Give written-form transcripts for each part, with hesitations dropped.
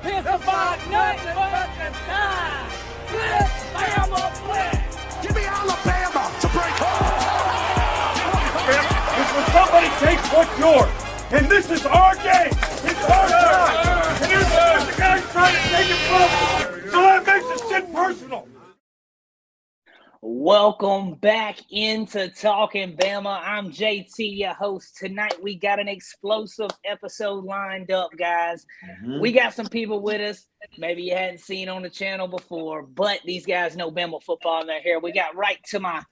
It's about nothing but the time. Blitz, Bama, blitz. Give me Alabama to break home. It's when somebody takes what's yours, and this is our game. It's our time. And here's the guys trying to take it from us. So that makes this shit personal. Welcome back into TalknBama. I'm JT, your host. Tonight we got an explosive episode lined up, guys. We got some people with us maybe you hadn't seen on the channel before, but these guys know Bama football and they're here. We got right to my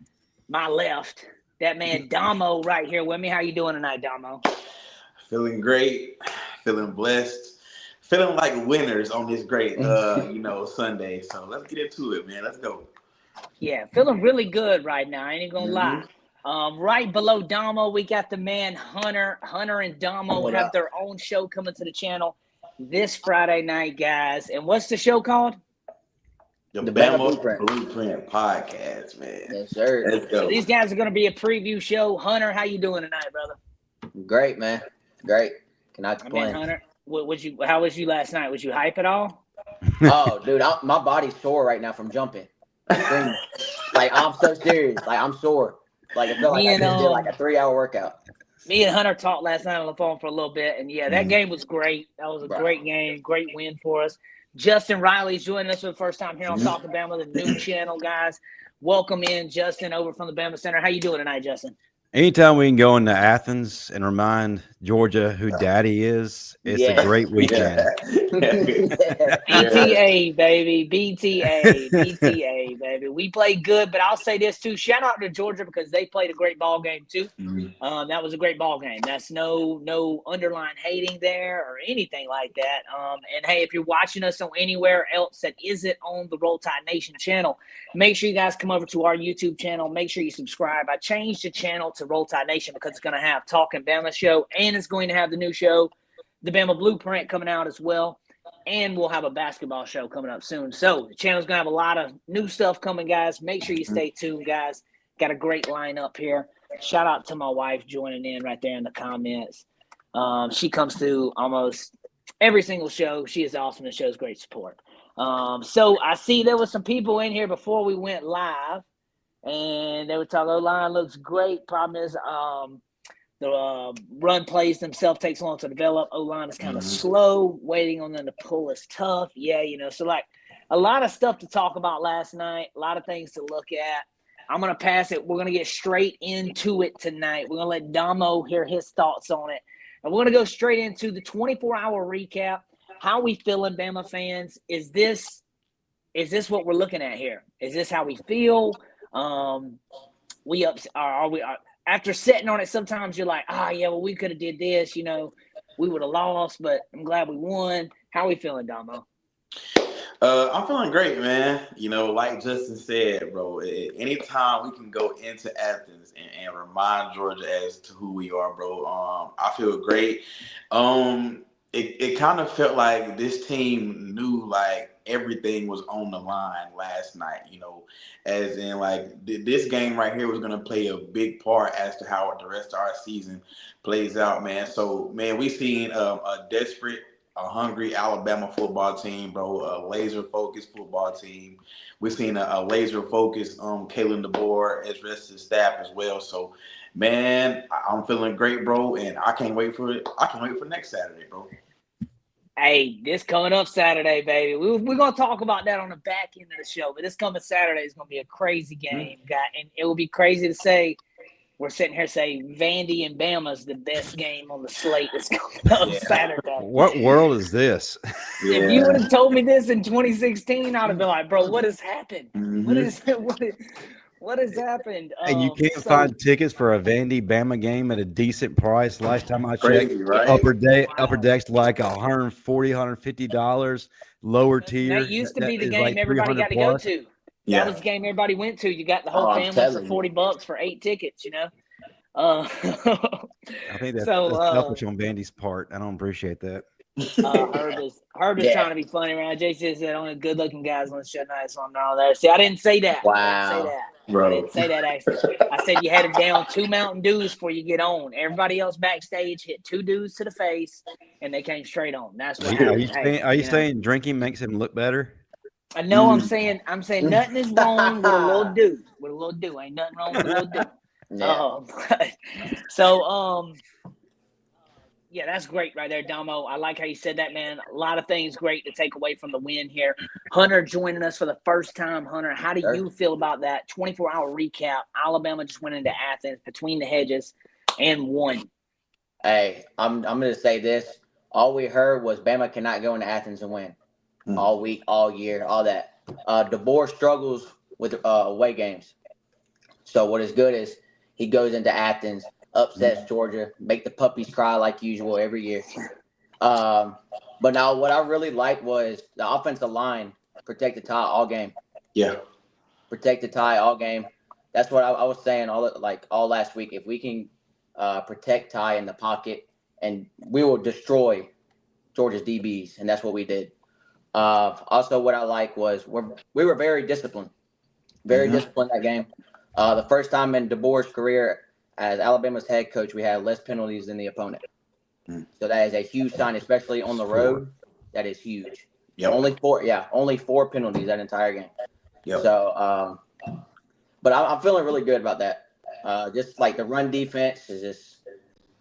left, that man Domo right here with me. How you doing tonight, Domo? Feeling great, feeling blessed, feeling like winners on this great Sunday. So let's get into it, man. Let's go. Yeah, feeling really good right now. I ain't gonna lie. Right below Domo, we got the man Hunter. Hunter and Domo have their own show coming to the channel this Friday night, guys. And what's the show called? The Bama Blueprint Podcast, man. Yes, sir. Let's go. So these guys are gonna be a preview show. Hunter, how you doing tonight, brother? Great, man. Great. Cannot I mean, complain. Hunter, how was you last night? Was you hype at all? Oh, dude, my body's sore right now from jumping. Like, I'm so serious. Like, I'm sore. Like, I feel like I just did like a 3-hour workout. Me and Hunter talked last night on the phone for a little bit, and yeah, that game was great. That was a great game, great win for us. Justin Riley's joining us for the first time here on TalknBama, the new channel, guys. Welcome in, Justin, over from the Bama Center. How you doing tonight, Justin? Anytime we can go into Athens and remind Georgia who Daddy is, it's a great weekend. BTA, baby. BTA, baby. We played good, but I'll say this, too. Shout out to Georgia because they played a great ball game, too. That was a great ball game. That's no underlying hating there or anything like that. And, hey, if you're watching us on anywhere else that isn't on the Roll Tide Nation channel, make sure you guys come over to our YouTube channel. Make sure you subscribe. I changed the channel to Roll Tide Nation because it's going to have TalknBama show and it's going to have the new show, the Bama Blueprint, coming out as well. And we'll have a basketball show coming up soon. So the channel's going to have a lot of new stuff coming, guys. Make sure you stay tuned, guys. Got a great lineup here. Shout out to my wife joining in right there in the comments. She comes through almost every single show. She is awesome and shows great support. So I see there was some people in here before we went live. And they were talking, O-line looks great. Problem is the run plays themselves takes long to develop. O-line is kind of slow. Waiting on them to pull is tough. Yeah, so like a lot of stuff to talk about last night. A lot of things to look at. I'm going to pass it. We're going to get straight into it tonight. We're going to let Domo hear his thoughts on it. And we're going to go straight into the 24-hour recap. How we feeling, Bama fans? Is this what we're looking at here? Is this how we feel? After sitting on it, sometimes you're like, we could have did this, we would have lost, but I'm glad we won. How are we feeling, Domo? I'm feeling great, man. Like Justin said, bro, anytime we can go into Athens and remind Georgia as to who we are, bro, I feel great. It kind of felt like this team knew like everything was on the line last night, as in like this game right here was going to play a big part as to how the rest of our season plays out, man. So, man, we've seen a desperate, a hungry Alabama football team, bro, a laser-focused football team. We've seen a laser-focused Kalen DeBoer as rest of the staff as well. So, man, I'm feeling great, bro, and I can't wait for it. I can't wait for next Saturday, bro. Hey, this coming up Saturday, baby. We're going to talk about that on the back end of the show, but this coming Saturday is going to be a crazy game, and it will be crazy to say we're sitting here saying Vandy and Bama's the best game on the slate that's coming up Saturday. What world is this? If you would have told me this in 2016, I'd have been like, bro, what has happened? What has happened? And you can't find tickets for a Vandy Bama game at a decent price. Last time I checked, Crazy, right? upper deck's like $140, $150. Lower tier. That used to be the game everybody got to go to. Yeah. That was the game everybody went to. You got the whole family for $40 for 8 tickets, I think that's selfish on Vandy's part. I don't appreciate that. Herb is trying to be funny around. Jason said only good looking guys on the show tonight, so I'm not all there. See, I didn't say that. Wow. I didn't say that actually. I said you had to down 2 Mountain Dews before you get on. Everybody else backstage hit 2 Dews to the face, and they came straight on. That's what happened. Are you saying drinking makes him look better? I know. I'm saying nothing is wrong with a little dew. Ain't nothing wrong with a little dew. Yeah. Yeah, that's great right there, Domo. I like how you said that, man. A lot of things great to take away from the win here. Hunter joining us for the first time. Hunter, how do you feel about that 24-hour recap? Alabama just went into Athens between the hedges and won. Hey, I'm going to say this. All we heard was Bama cannot go into Athens and win. All week, all year, all that. DeBoer struggles with away games. So what is good is he goes into Athens, upsets Georgia, make the puppies cry like usual every year. But now what I really liked was the offensive line protected Ty all game. Yeah. Protected Ty all game. That's what I was saying all last week. If we can protect Ty in the pocket, and we will destroy Georgia's DBs, and that's what we did. Also, what I like was we were very disciplined. Very disciplined that game. The first time in DeBoer's career as Alabama's head coach, we had less penalties than the opponent. So that is a huge sign, especially on the road. That is huge. Yep. Only 4 penalties that entire game. Yep. So, but I'm feeling really good about that. Just like the run defense is just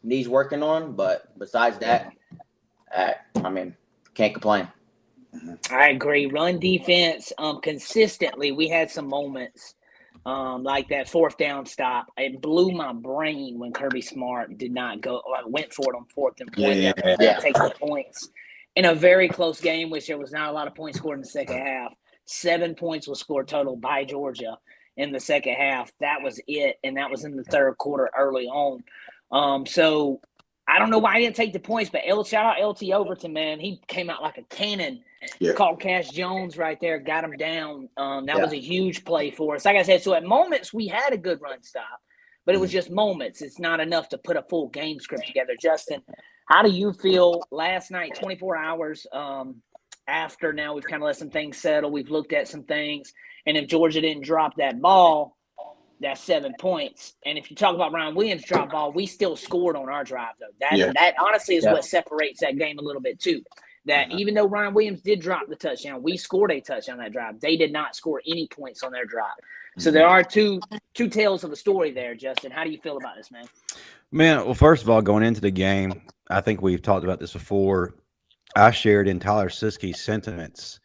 needs working on, but besides that, I mean, can't complain. I agree. Run defense, consistently, we had some moments like that 4th down stop. It blew my brain when Kirby Smart did not go. Went for it on 4th and 1. Take the points in a very close game, which there was not a lot of points scored in the second half. 7 points was scored total by Georgia in the second half. That was it, and that was in the third quarter early on. So I don't know why he didn't take the points, but shout out LT Overton, man. He came out like a cannon. Called Cash Jones right there, got him down. That was a huge play for us. Like I said, so at moments we had a good run stop, but it was just moments. It's not enough to put a full game script together. Justin, how do you feel last night, 24 hours after now we've kind of let some things settle. We've looked at some things. And if Georgia didn't drop that ball, that's 7 points. And if you talk about Ryan Williams' drop ball, we still scored on our drive, though. That honestly is what separates that game a little bit, too. That even though Ryan Williams did drop the touchdown, we scored a touchdown that drive. They did not score any points on their drive. So there are two tales of the story there, Justin. How do you feel about this, man? Man, well, first of all, going into the game, I think we've talked about this before. I shared in Tyler Siskey's sentiments.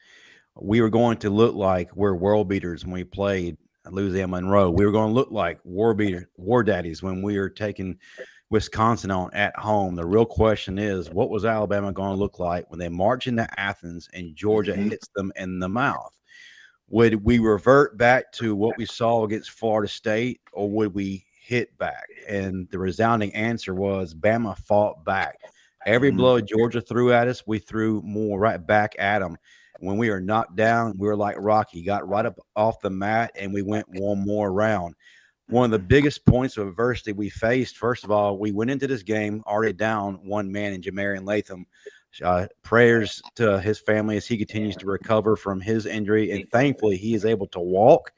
We were going to look like we're world beaters when we played Louisiana Monroe. We were going to look like war daddies when we were taking Wisconsin on at home. The real question is, what was Alabama going to look like when they march into Athens and Georgia hits them in the mouth? Would we revert back to what we saw against Florida State, or would we hit back? And the resounding answer was Bama fought back. Every blow Georgia threw at us, we threw more right back at them. When we were knocked down, we were like Rocky, got right up off the mat, and we went one more round. One of the biggest points of adversity we faced, first of all, we went into this game already down one man in Jamarian Latham. Prayers to his family as he continues to recover from his injury, and thankfully he is able to walk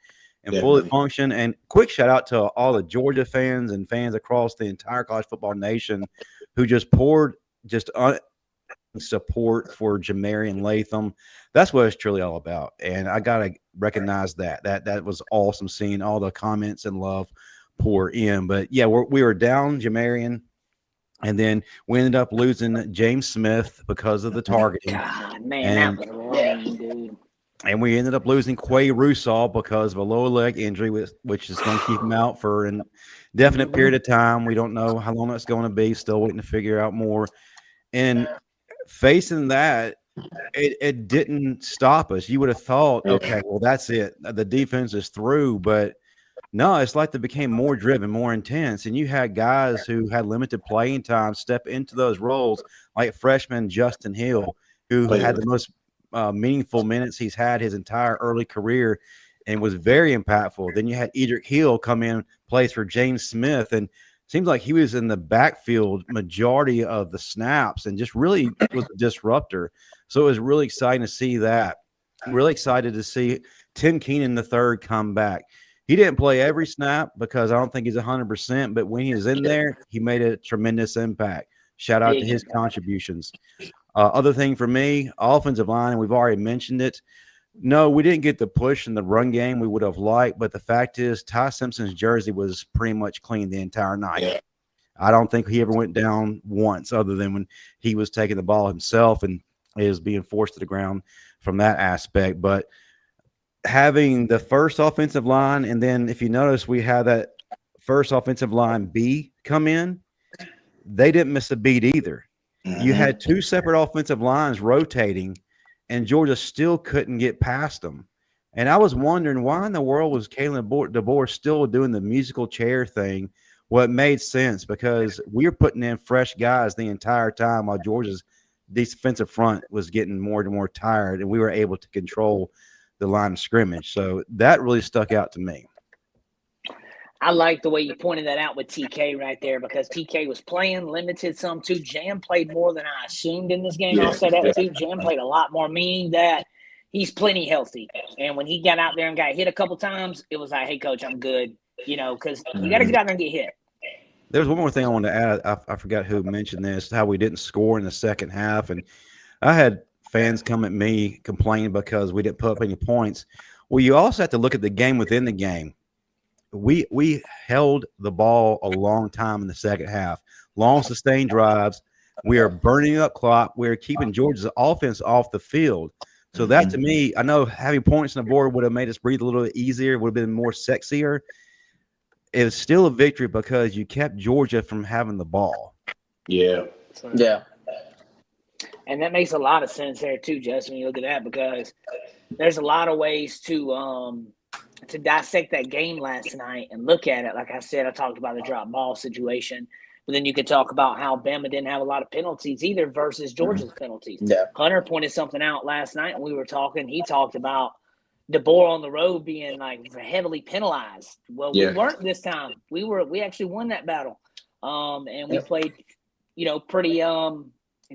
and fully function. And quick shout out to all the Georgia fans and fans across the entire college football nation who just poured support for Jamarian Latham. That's what it's truly all about, and I gotta recognize that was awesome seeing all the comments and love pour in. But yeah, we were down Jamarian, and then we ended up losing James Smith because of the targeting. God, man, that was lame, dude. And we ended up losing Quay Russaw because of a lower leg injury, which is going to keep him out for an indefinite period of time. We don't know how long that's going to be. Still waiting to figure out more. And facing that, it didn't stop us. You would have thought, okay, well, that's it. The defense is through. But no, it's like they became more driven, more intense. And you had guys who had limited playing time step into those roles, like freshman Justin Hill, who had the most meaningful minutes he's had his entire early career and was very impactful. Then you had Edric Hill come in, plays for James Smith. And seems like he was in the backfield majority of the snaps and just really was a disruptor. So it was really exciting to see that. Really excited to see Tim Keenan III come back. He didn't play every snap because I don't think he's 100%, but when he was in there, he made a tremendous impact. Shout out to his contributions. Other thing for me, offensive line, and we've already mentioned it. No, we didn't get the push in the run game we would have liked, but the fact is Ty Simpson's jersey was pretty much clean the entire night. Yeah. I don't think he ever went down once other than when he was taking the ball himself and is being forced to the ground from that aspect. But having the first offensive line, and then if you notice, we had that first offensive line B come in, they didn't miss a beat either. You had two separate offensive lines rotating, and Georgia still couldn't get past them. And I was wondering why in the world was Kalen DeBoer still doing the musical chair thing? Well, it made sense because we were putting in fresh guys the entire time while Georgia's defensive front was getting more and more tired, and we were able to control the line of scrimmage. So that really stuck out to me. I like the way you pointed that out with TK right there because TK was playing limited some too. Jam played more than I assumed in this game. I'll say that too. Jam played a lot more, meaning that he's plenty healthy. And when he got out there and got hit a couple times, it was like, hey, coach, I'm good, because you got to get out there and get hit. There's one more thing I wanted to add. I forgot who mentioned this, how we didn't score in the second half. And I had fans come at me complaining because we didn't put up any points. Well, you also have to look at the game within the game. We held the ball a long time in the second half, long sustained drives. We are burning up clock. We're keeping Georgia's offense off the field. So that to me, I know having points on the board would have made us breathe a little bit easier, would have been more sexier. It's still a victory because you kept Georgia from having the ball. Yeah. Yeah. And that makes a lot of sense there too, Justin, when you look at that, because there's a lot of ways to dissect that game last night and look at it. Like I said, I talked about the drop ball situation, but then you could talk about how Bama didn't have a lot of penalties either versus Georgia's penalties. Yeah. Hunter pointed something out last night when we were talking. He talked about DeBoer on the road being like heavily penalized. Well, we weren't this time. We actually won that battle. And we played, pretty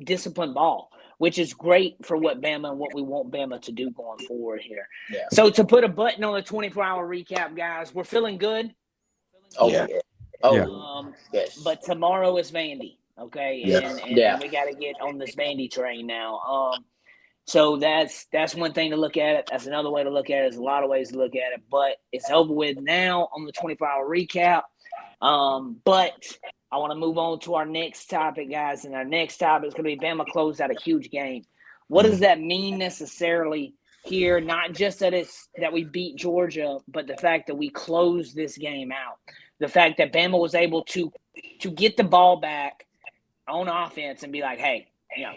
disciplined ball, which is great for what Bama and what we want Bama to do going forward here. Yeah. So to put a button on the 24-hour recap, guys, we're feeling good. Yes. But tomorrow is Vandy, okay? Yes. And we got to get on this Vandy train now. So that's one thing to look at it. That's another way to look at it. There's a lot of ways to look at it, but it's over with now on the 24-hour recap. But I want to move on to our next topic, guys. And our next topic is going to be Bama closed out a huge game. What does that mean necessarily here? Not just that we beat Georgia, but the fact that we closed this game out. The fact that Bama was able to get the ball back on offense and be like, hey,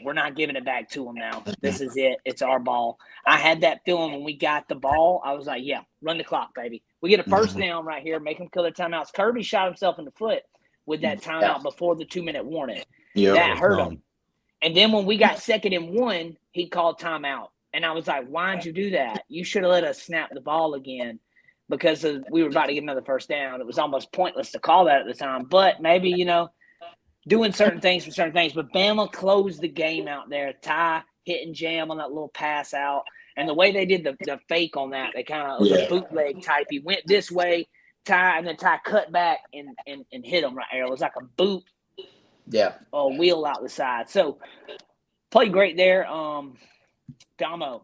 we're not giving it back to them now. This is it. It's our ball. I had that feeling when we got the ball. I was like, run the clock, baby. We get a first down right here, make them kill their timeouts. Kirby shot himself in the foot with that timeout before the 2-minute warning. That hurt him. And then when we got 2nd and 1, he called timeout. And I was like, why'd you do that? You should have let us snap the ball again because we were about to get another first down. It was almost pointless to call that at the time. But maybe, doing certain things for certain things. But Bama closed the game out there. Ty hitting Jam on that little pass out. And the way they did the fake on that, they kind of was a bootleg type. He went this way, Ty, and then Ty cut back and hit him right there. It was like a boot. Yeah. Wheel out the side. So, played great there. Domo,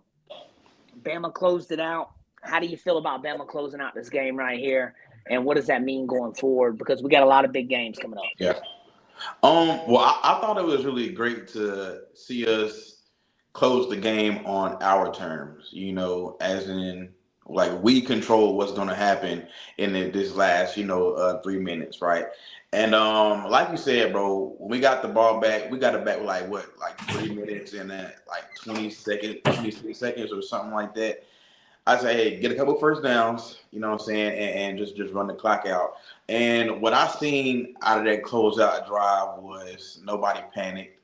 Bama closed it out. How do you feel about Bama closing out this game right here? And what does that mean going forward? Because we got a lot of big games coming up. Yeah. Well, I thought it was really great to see us close the game on our terms, as in like we control what's going to happen in this last, 3 minutes, right? And like you said, bro, when we got the ball back, we got it back with like 3 minutes and then like 26 seconds or something like that. I say, hey, get a couple first downs, you know what I'm saying, and just run the clock out. And what I seen out of that closeout drive was nobody panicked,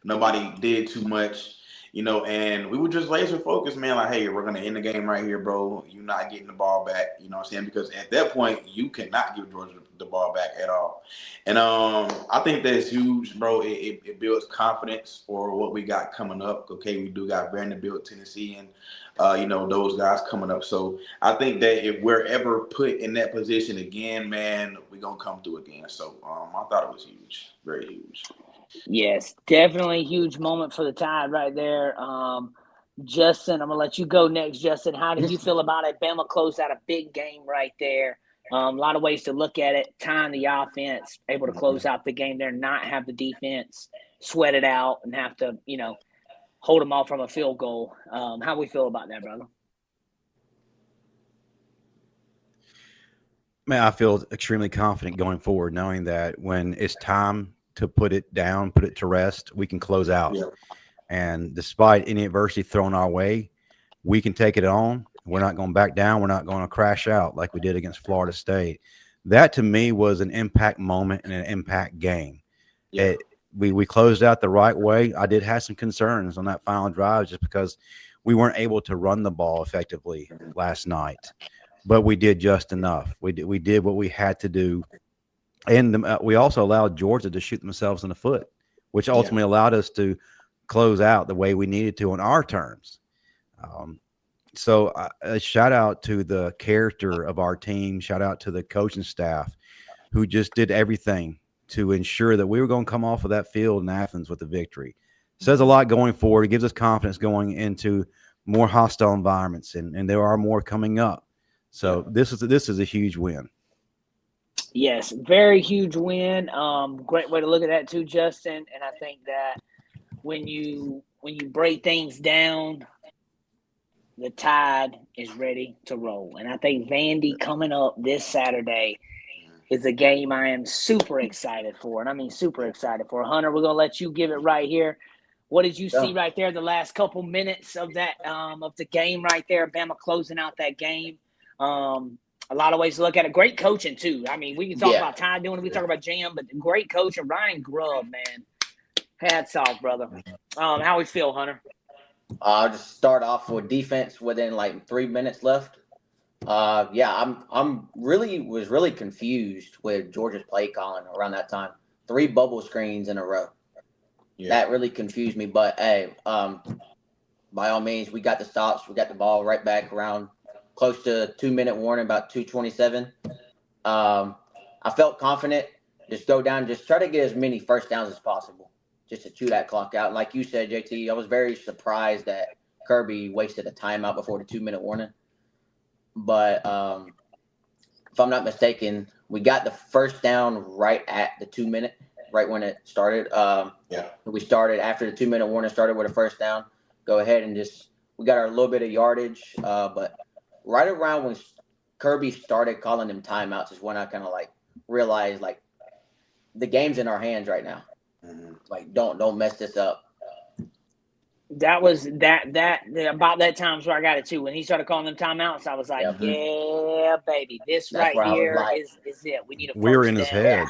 nobody did too much. and we were just laser focused, man. Like, hey, we're going to end the game right here, bro. You're not getting the ball back, you know what I'm saying? Because at that point, you cannot give Georgia the ball back at all. And I think that's huge, bro. It builds confidence for what we got coming up. Okay, we do got Vanderbilt, Tennessee, and those guys coming up. So I think that if we're ever put in that position again, man, we're gonna come through again. So I thought it was huge, very huge. Yes, definitely a huge moment for the Tide right there. Justin, I'm gonna let you go next. Justin, how did you feel about it? Bama closed out a big game right there. A lot of ways to look at it. Time the offense, able to close out the game there, not have the defense sweat it out and have to, hold them off from a field goal. How we feel about that, brother? Man, I feel extremely confident going forward, knowing that when it's time to put it down, put it to rest, we can close out. Yeah. And despite any adversity thrown our way, we can take it on. We're not going back down. We're not going to crash out like we did against Florida State. That, to me, was an impact moment and an impact game. Yeah. We closed out the right way. I did have some concerns on that final drive just because we weren't able to run the ball effectively last night. But we did just enough. We did what we had to do. And we also allowed Georgia to shoot themselves in the foot, which ultimately allowed us to close out the way we needed to on our terms. So a shout out to the character of our team. Shout out to the coaching staff who just did everything to ensure that we were going to come off of that field in Athens with a victory. Says a lot going forward. It gives us confidence going into more hostile environments, and there are more coming up. So this is a huge win. Yes, very huge win. Great way to look at that too, Justin. And I think that when you break things down, the Tide is ready to roll. And I think Vandy coming up this Saturday is a game I am super excited for. And I mean super excited for. Hunter, we're gonna let you give it right here. What did you see right there the last couple minutes of that of the game right there? Bama closing out that game. A lot of ways to look at it. Great coaching, too. I mean, we can talk about Ty doing it. We talk about Jam, but great coaching. Ryan Grubb, man. Hats off, brother. How we feel, Hunter? I'll just start off with defense within like 3 minutes left. I'm really confused with Georgia's play calling around that time. 3 bubble screens in a row. Yeah. That really confused me. But hey, by all means, we got the stops. We got the ball right back around close to 2-minute warning, about 2:27. I felt confident. Just go down, just try to get as many first downs as possible, just to chew that clock out. Like you said, JT, I was very surprised that Kirby wasted a timeout before the 2-minute warning. But if I'm not mistaken, we got the first down right at the 2-minute, right when it started. We started after the 2-minute warning started with a first down. Go ahead and we got our little bit of yardage, but right around when Kirby started calling them timeouts is when I kind of like realized like the game's in our hands right now. Like don't mess this up. That was that about that time where I got it too. When he started calling them timeouts, I was like, yeah, baby, this right here is it. We need a first we were in down. his head.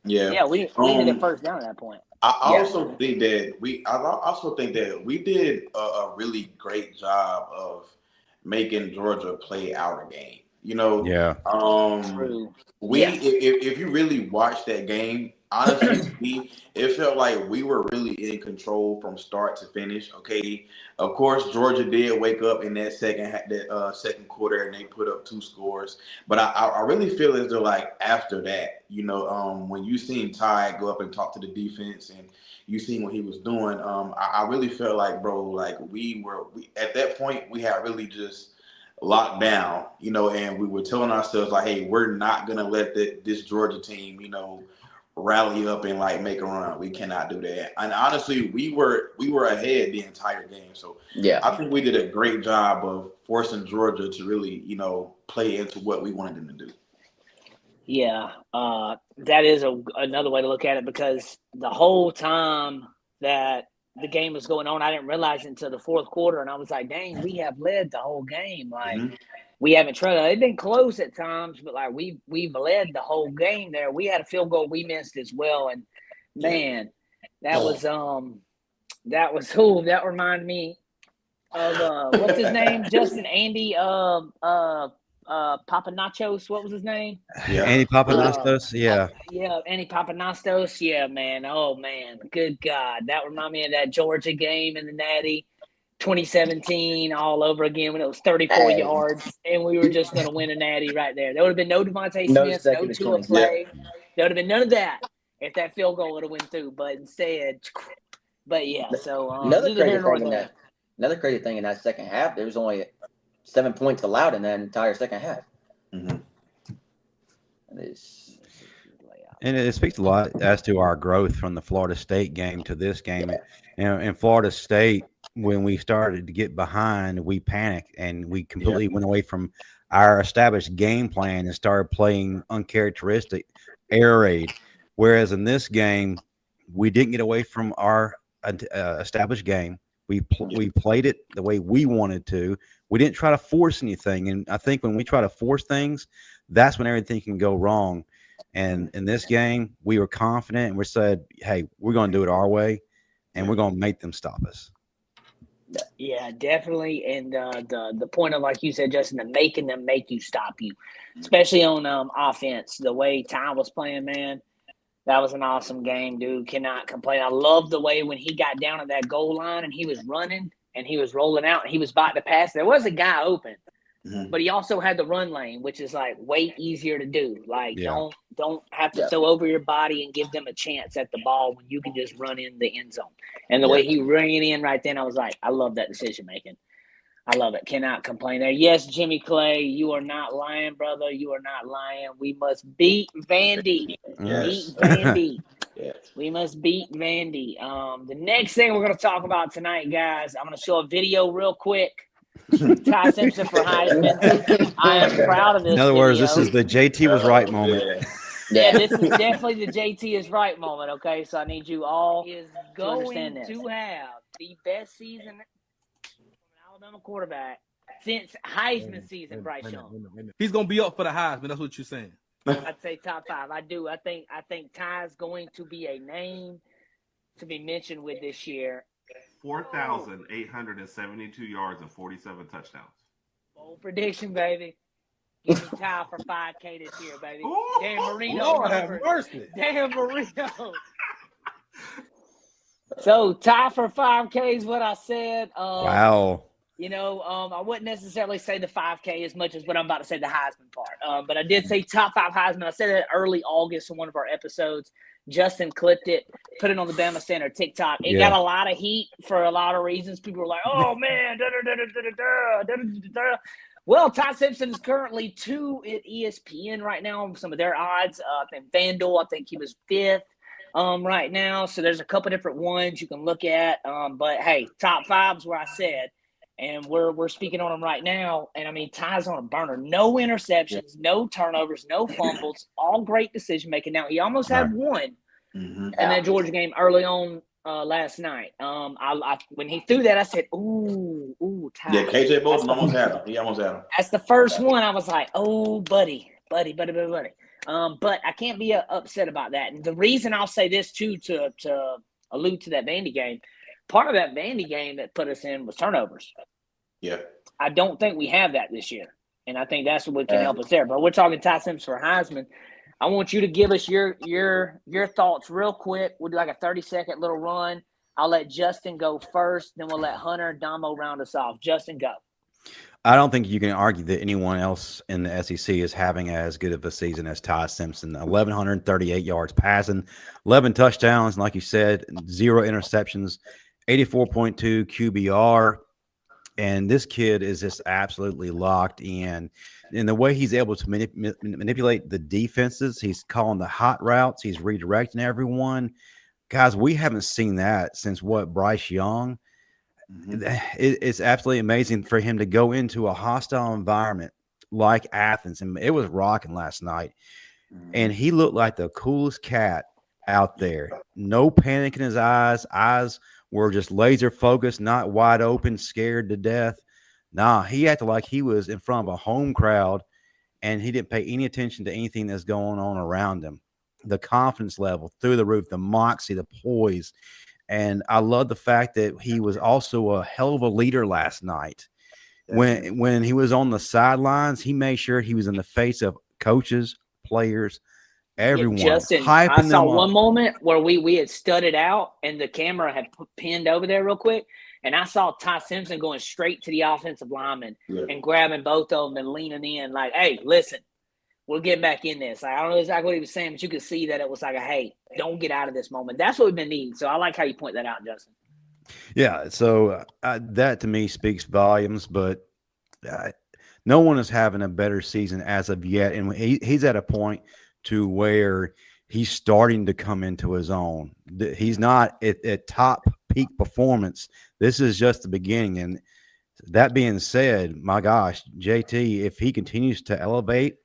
Yeah, we needed a first down at that point. I also think that we did a really great job of making Georgia play our game. True. If you really watch that game, honestly, it felt like we were really in control from start to finish. Okay, of course, Georgia did wake up in that second quarter and they put up 2 scores. But I really feel as though like after that, when you seen Ty go up and talk to the defense and you seen what he was doing, I really felt like, bro, like we at that point we had really just locked down, and we were telling ourselves like, hey, we're not gonna let this Georgia team, rally up and like make a run. We cannot do that. And honestly, we were ahead the entire game. So I think we did a great job of forcing Georgia to really, play into what we wanted them to do. Yeah, that is another way to look at it, because the whole time that the game was going on, I didn't realize it until the fourth quarter, and I was like, dang, we have led the whole game. Like, we haven't tried. It's been close at times, but like we've led the whole game there. We had a field goal we missed as well, and man, that was That was who? That reminded me of what's his name? Justin Andy Papanachos. What was his name? Yeah. Andy Papanastos, yeah. Yeah, Andy Papanastos. Yeah, man. Oh man, good God. That reminded me of that Georgia game in the Natty 2017 all over again when it was 34 Hey. yards and we were just going to win a Natty right there. There would have been no Devontae No Smith, no second Tua chance. play. There would have been none of that if that field goal would have went through. But instead, but yeah. So Another crazy thing in that second half, there was only 7 points allowed in that entire second half. Mm-hmm. And it speaks a lot as to our growth from the Florida State game to this game. In Florida State, when we started to get behind, we panicked and we completely went away from our established game plan and started playing uncharacteristic air raid. Whereas in this game, we didn't get away from our established game. We played it the way we wanted to. We didn't try to force anything. And I think when we try to force things, that's when everything can go wrong. And in this game, we were confident and we said, hey, we're going to do it our way and we're going to make them stop us. Yeah, definitely. And the point of, like you said, Justin, the making them make you stop you, especially on offense. The way Ty was playing, man, that was an awesome game, dude. Cannot complain. I love the way when he got down at that goal line and he was running and he was rolling out and he was about to pass. There was a guy open. Mm-hmm. But he also had the run lane, which is like way easier to do. Like don't have to throw over your body and give them a chance at the ball when you can just run in the end zone. And the way he ran it in right then, I was like, I love that decision making. I love it. Cannot complain there. Yes, Jimmy Clay, you are not lying, brother. You are not lying. We must beat Vandy. Yes. Beat Vandy. Yes. We must beat Vandy. The next thing we're going to talk about tonight, guys, I'm going to show a video real quick. Ty Simpson for Heisman. I am proud of this. In other words, this is the JT was right moment. Yeah, this is definitely the JT is right moment. Okay, so I need you all to understand this. To have the best season from an Alabama quarterback since Heisman season, Bryce Young. He's gonna be up for the Heisman. That's what you're saying. I'd say top 5. I do. I think Ty's going to be a name to be mentioned with this year. 4,872 yards and 47 touchdowns. Bold prediction, baby. Give me Ty for 5K this year, baby. Ooh, Dan Marino. Lord have mercy. Dan Marino. So Ty for 5K is what I said. Wow. You know, I wouldn't necessarily say the 5K as much as what I'm about to say the Heisman part. But I did say top 5 Heisman. I said it early August in one of our episodes. Justin clipped it, put it on the Bama Center TikTok. It got a lot of heat for a lot of reasons. People were like, oh, man. Well, Ty Simpson is currently 2 at ESPN right now on some of their odds. And FanDuel, I think he was 5th right now. So there's a couple different ones you can look at. But, hey, top 5's where I said. And we're speaking on him right now. And, I mean, Ty's on a burner. No interceptions, no turnovers, no fumbles, all great decision-making. Now, he almost had one in that Georgia game early on last night. When he threw that, I said, ooh, Ty. Yeah, KJ Bolton almost had him. He almost had him. That's the first one. I was like, oh, buddy. But I can't be upset about that. And the reason I'll say this, too, to allude to that Vandy game, part of that Vandy game that put us in was turnovers. Yeah. I don't think we have that this year. And I think that's what can help us there. But we're talking Ty Simpson for Heisman. I want you to give us your thoughts real quick. We'll do like a 30-second little run. I'll let Justin go first. Then we'll let Hunter and Domo round us off. Justin, go. I don't think you can argue that anyone else in the SEC is having as good of a season as Ty Simpson. 1,138 yards passing, 11 touchdowns, and like you said, 0 interceptions, 84.2 QBR. And this kid is just absolutely locked in. And the way he's able to manipulate the defenses, he's calling the hot routes, he's redirecting everyone. Guys, we haven't seen that since Bryce Young. It's absolutely amazing for him to go into a hostile environment like Athens. And it was rocking last night. And he looked like the coolest cat out there. No panic in his eyes. Eyes were just laser focused, not wide open, scared to death. Nah, he acted like he was in front of a home crowd and he didn't pay any attention to anything that's going on around him. The confidence level through the roof, the moxie, the poise. And I love the fact that he was also a hell of a leader last night. When he was on the sidelines, he made sure he was in the face of coaches, players, everyone, Justin, hyping I saw them one up. moment where we had studded out and the camera had pinned over there real quick, and I saw Ty Simpson going straight to the offensive lineman and grabbing both of them and leaning in like, hey, listen, we'll get back in this. Like, I don't know exactly what he was saying, but you could see that it was like a, hey, don't get out of this moment. That's what we've been needing. So I like how you point that out, Justin. Yeah, so that to me speaks volumes, but no one is having a better season as of yet. And he's at a point to where he's starting to come into his own. He's not at top peak performance. This is just the beginning. And that being said, my gosh, JT, if he continues to elevate,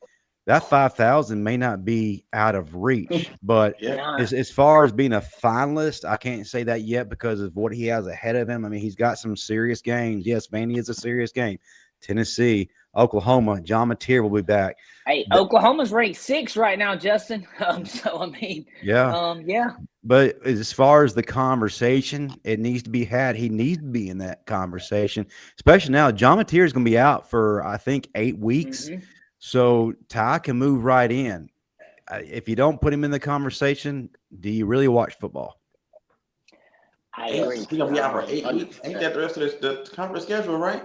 that 5,000 may not be out of reach. But as far as being a finalist, I can't say that yet because of what he has ahead of him. I mean, he's got some serious games. Yes, Vandy is a serious game. Tennessee, Oklahoma, John Mateer will be back. Hey, Oklahoma's ranked 6 right now, Justin. So, I mean, yeah. But as far as the conversation, it needs to be had. He needs to be in that conversation, especially now. John Mateer is going to be out for, I think, 8 weeks. Mm-hmm. So Ty can move right in. If you don't put him in the conversation, do you really watch football? I agree. He's going to be out for 8 weeks. Ain't that the rest of the conference schedule, right?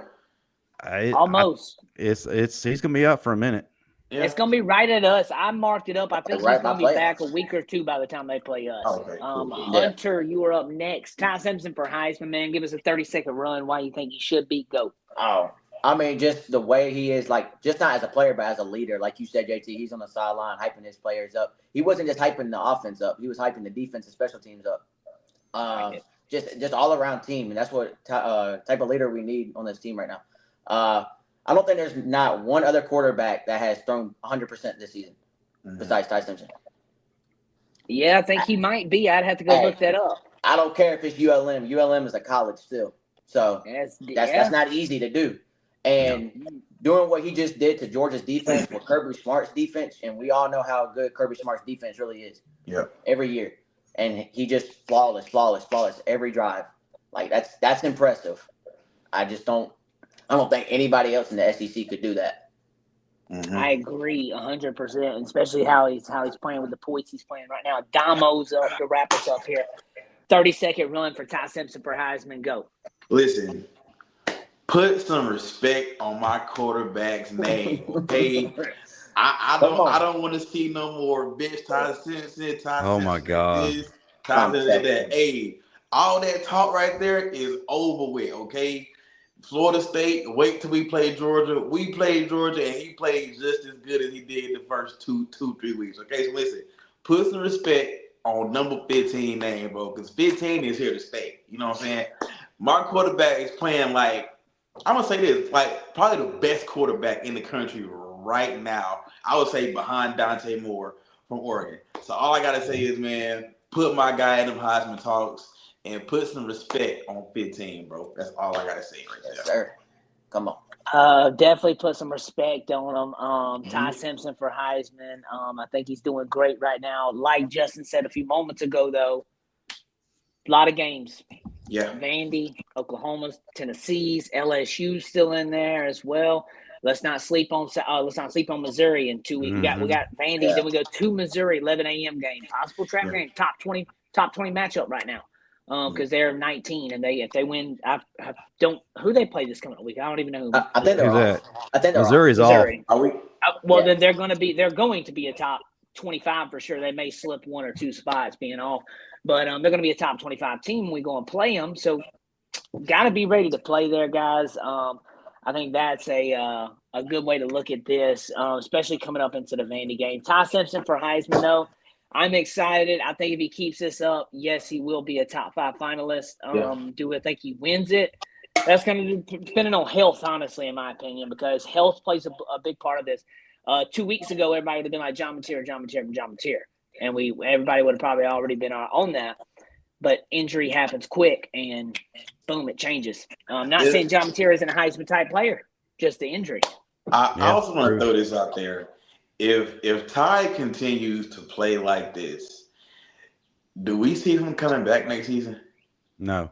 Almost. He's going to be out for a minute. Yeah. It's going to be right at us. I marked it up. I think he's going to be back a week or two by the time they play us. Okay, cool. Hunter, you are up next. Ty Simpson for Heisman, man. Give us a 30-second run. Why you think he should be GOAT? Oh, I mean, just the way he is, like, just not as a player, but as a leader. Like you said, JT, he's on the sideline hyping his players up. He wasn't just hyping the offense up. He was hyping the defense and special teams up. Just all-around team, and that's what type of leader we need on this team right now. I don't think there's not one other quarterback that has thrown 100% this season besides Ty Simpson. Yeah, I think he might be. I'd have to go look that up. I don't care if it's ULM. ULM is a college still. So that's not easy to do. And doing what he just did to Georgia's defense with Kirby Smart's defense, and we all know how good Kirby Smart's defense really is. Yeah. Every year. And he just flawless every drive. Like that's impressive. I don't think anybody else in the SEC could do that. Mm-hmm. I agree 100%, especially how he's playing with the points he's playing right now. Domo's up to wrap us up here. 30-second run for Ty Simpson for Heisman. Go. Listen, put some respect on my quarterback's name, okay? I don't want to see no more bitch Ty Simpson. Oh my God. This, Ty Simpson that. Hey, all that talk right there is over with, okay? Florida State, wait till we play Georgia. We played Georgia, and he played just as good as he did the first 3 weeks. Okay, so listen, put some respect on number 15 name, bro, because 15 is here to stay. You know what I'm saying? My quarterback is playing like, I'm going to say this, like probably the best quarterback in the country right now. I would say behind Dante Moore from Oregon. So all I got to say is, man, put my guy in them Heisman talks. And put some respect on 15, bro. That's all I got to say right there. Yes, sir. Come on. Definitely put some respect on him. Ty Simpson for Heisman. I think he's doing great right now. Like Justin said a few moments ago, though, a lot of games. Yeah. Vandy, Oklahoma, Tennessee's, LSU still in there as well. Let's not sleep on Missouri in 2 weeks. We got Vandy, then we go to Missouri, 11 a.m. game. Possible trap game, top 20 matchup right now. Because they're 19, and if they win, who they play this coming week? I don't even know who. I think they're off. I think Missouri's off. Are we? Then they're going to be a top 25 for sure. They may slip 1 or 2 spots being off, but they're going to be a top 25 team when we go and play them. So, got to be ready to play there, guys. I think that's a good way to look at this, especially coming up into the Vandy game. Ty Simpson for Heisman, though. I'm excited. I think if he keeps this up, yes, he will be a top 5 finalist. Do I think he wins it? That's going to depend on health, honestly, in my opinion, because health plays a big part of this. 2 weeks ago, everybody would have been like John Mateer, and everybody would have probably already been on that. But injury happens quick, and boom, it changes. I'm not saying John Mateer isn't a Heisman type player, just the injury. I also want to throw this out there. If Ty continues to play like this, do we see him coming back next season? No.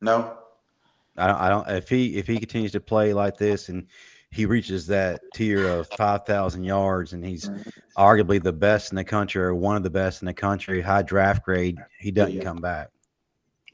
No. I don't. If he continues to play like this and he reaches that tier of 5,000 yards and he's arguably the best in the country or one of the best in the country, high draft grade, he doesn't come back.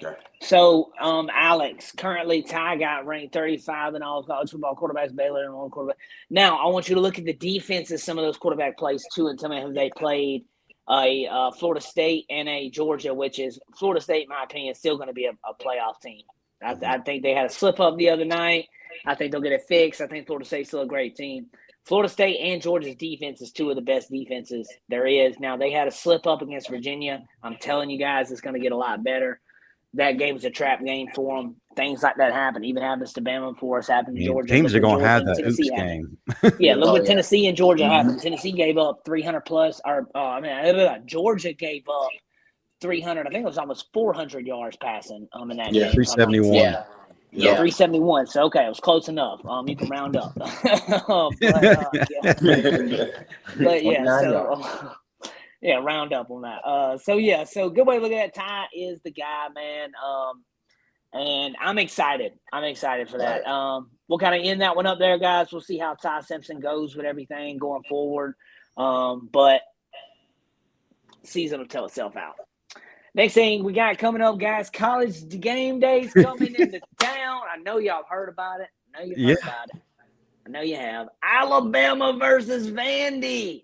Okay. So, Alex, currently Ty got ranked 35 in all college football quarterbacks, Baylor and one quarterback. Now, I want you to look at the defenses some of those quarterback plays too, and tell me who they played. Florida State and a Georgia, which is Florida State, in my opinion, is still going to be a playoff team. I think they had a slip up the other night. I think they'll get it fixed. I think Florida State's still a great team. Florida State and Georgia's defense is two of the best defenses there is. Now, they had a slip up against Virginia. I'm telling you guys, it's going to get a lot better. That game was a trap game for them. Things like that happen. Even happens to Bama before us, happened to Georgia. Teams are going to have and that oops Tennessee game. Yeah, look what Tennessee and Georgia happened. Tennessee gave up 300 plus. Georgia gave up 300. I think it was almost 400 yards passing in that game. 371. Yeah. 371. So, okay, it was close enough. You can round up. Round up on that. So good way to look at that. Ty is the guy, man. And I'm excited. I'm excited for that. We'll kind of end that one up there, guys. We'll see how Ty Simpson goes with everything going forward. But season will tell itself out. Next thing we got coming up, guys, college game days coming into town. I know y'all heard about it. I know you have. Alabama versus Vandy.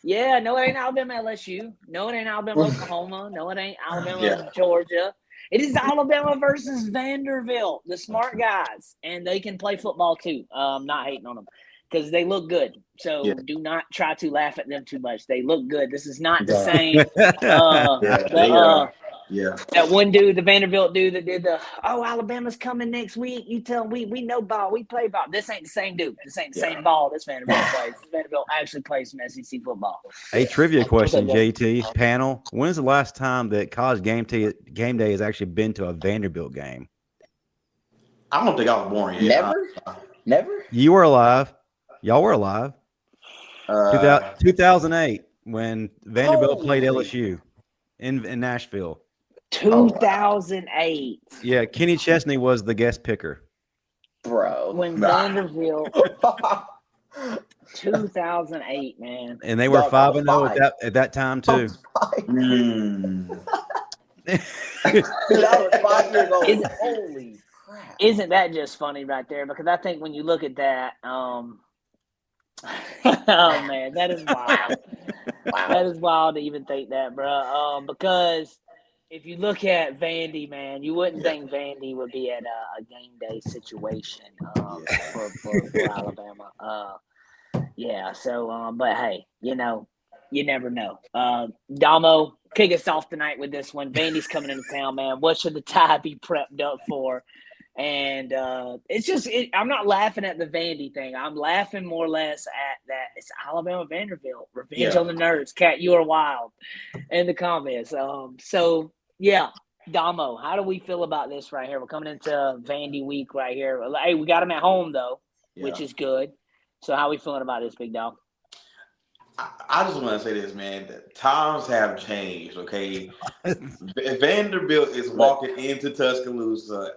Yeah, no, it ain't Alabama LSU. No, it ain't Alabama Oklahoma. No, it ain't Alabama Georgia. It is Alabama versus Vanderbilt, the smart guys, and they can play football too. Not hating on them because they look good. So do not try to laugh at them too much. They look good. This is not the same. That one dude, the Vanderbilt dude that did Alabama's coming next week. You tell them we know ball. We play ball. This ain't the same dude. This ain't the same ball this Vanderbilt plays. This Vanderbilt actually plays some SEC football. A trivia question, JT, panel. When's the last time that college game day has actually been to a Vanderbilt game? I don't think I was born yet. Never? You were alive. Y'all were alive. 2008 when Vanderbilt played LSU in Nashville. 2008. Yeah, Kenny Chesney was the guest picker. Bro. When Vanderbilt 2008, man. And they were 5-0 at that time too. I was 5 years old. Holy crap. Isn't that just funny right there? Because I think when you look at that, oh man, that is wild. That is wild to even think that, bro. Because if you look at Vandy, man, you wouldn't think Vandy would be at a game day situation for Alabama. But hey, you never know. Domo, kick us off tonight with this one. Vandy's coming into town, man. What should the Tide be prepped up for? And it's just I'm not laughing at the Vandy thing. I'm laughing more or less at that it's Alabama Vanderbilt. Revenge on the nerds. Cat, you are wild in the comments. Domo, how do we feel about this right here? We're coming into Vandy week right here. Hey, we got them at home though, which is good. So how are we feeling about this, big dog? I just want to say this, man. Times have changed, okay? Vanderbilt is walking into Tuscaloosa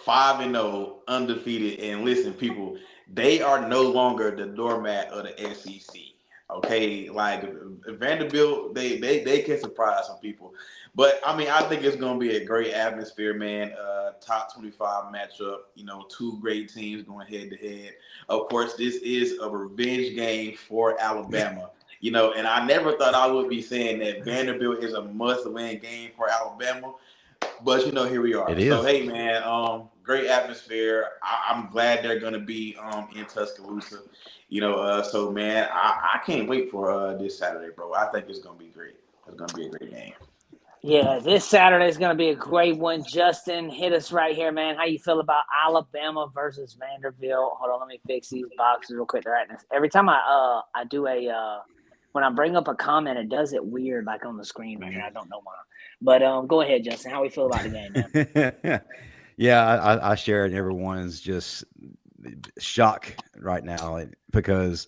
5-0, undefeated. And listen, people, they are no longer the doormat of the SEC. Okay, like Vanderbilt, they can surprise some people. But I mean, I think it's gonna be a great atmosphere, man. Top 25 matchup, two great teams going head to head. Of course, this is a revenge game for Alabama. And I never thought I would be saying that Vanderbilt is a must-win game for Alabama. But here we are. So hey, man, great atmosphere. I'm glad they're gonna be in Tuscaloosa. So man, I can't wait for this Saturday, bro. I think it's gonna be great. It's gonna be a great game. Yeah, this Saturday is gonna be a great one. Justin, hit us right here, man. How you feel about Alabama versus Vanderbilt? Hold on, let me fix these boxes real quick. Every time I do when I bring up a comment, it does it weird, like on the screen right here. I don't know why. But go ahead, Justin. How we feel about the game, man? Yeah, I share it. Everyone's just shock right now because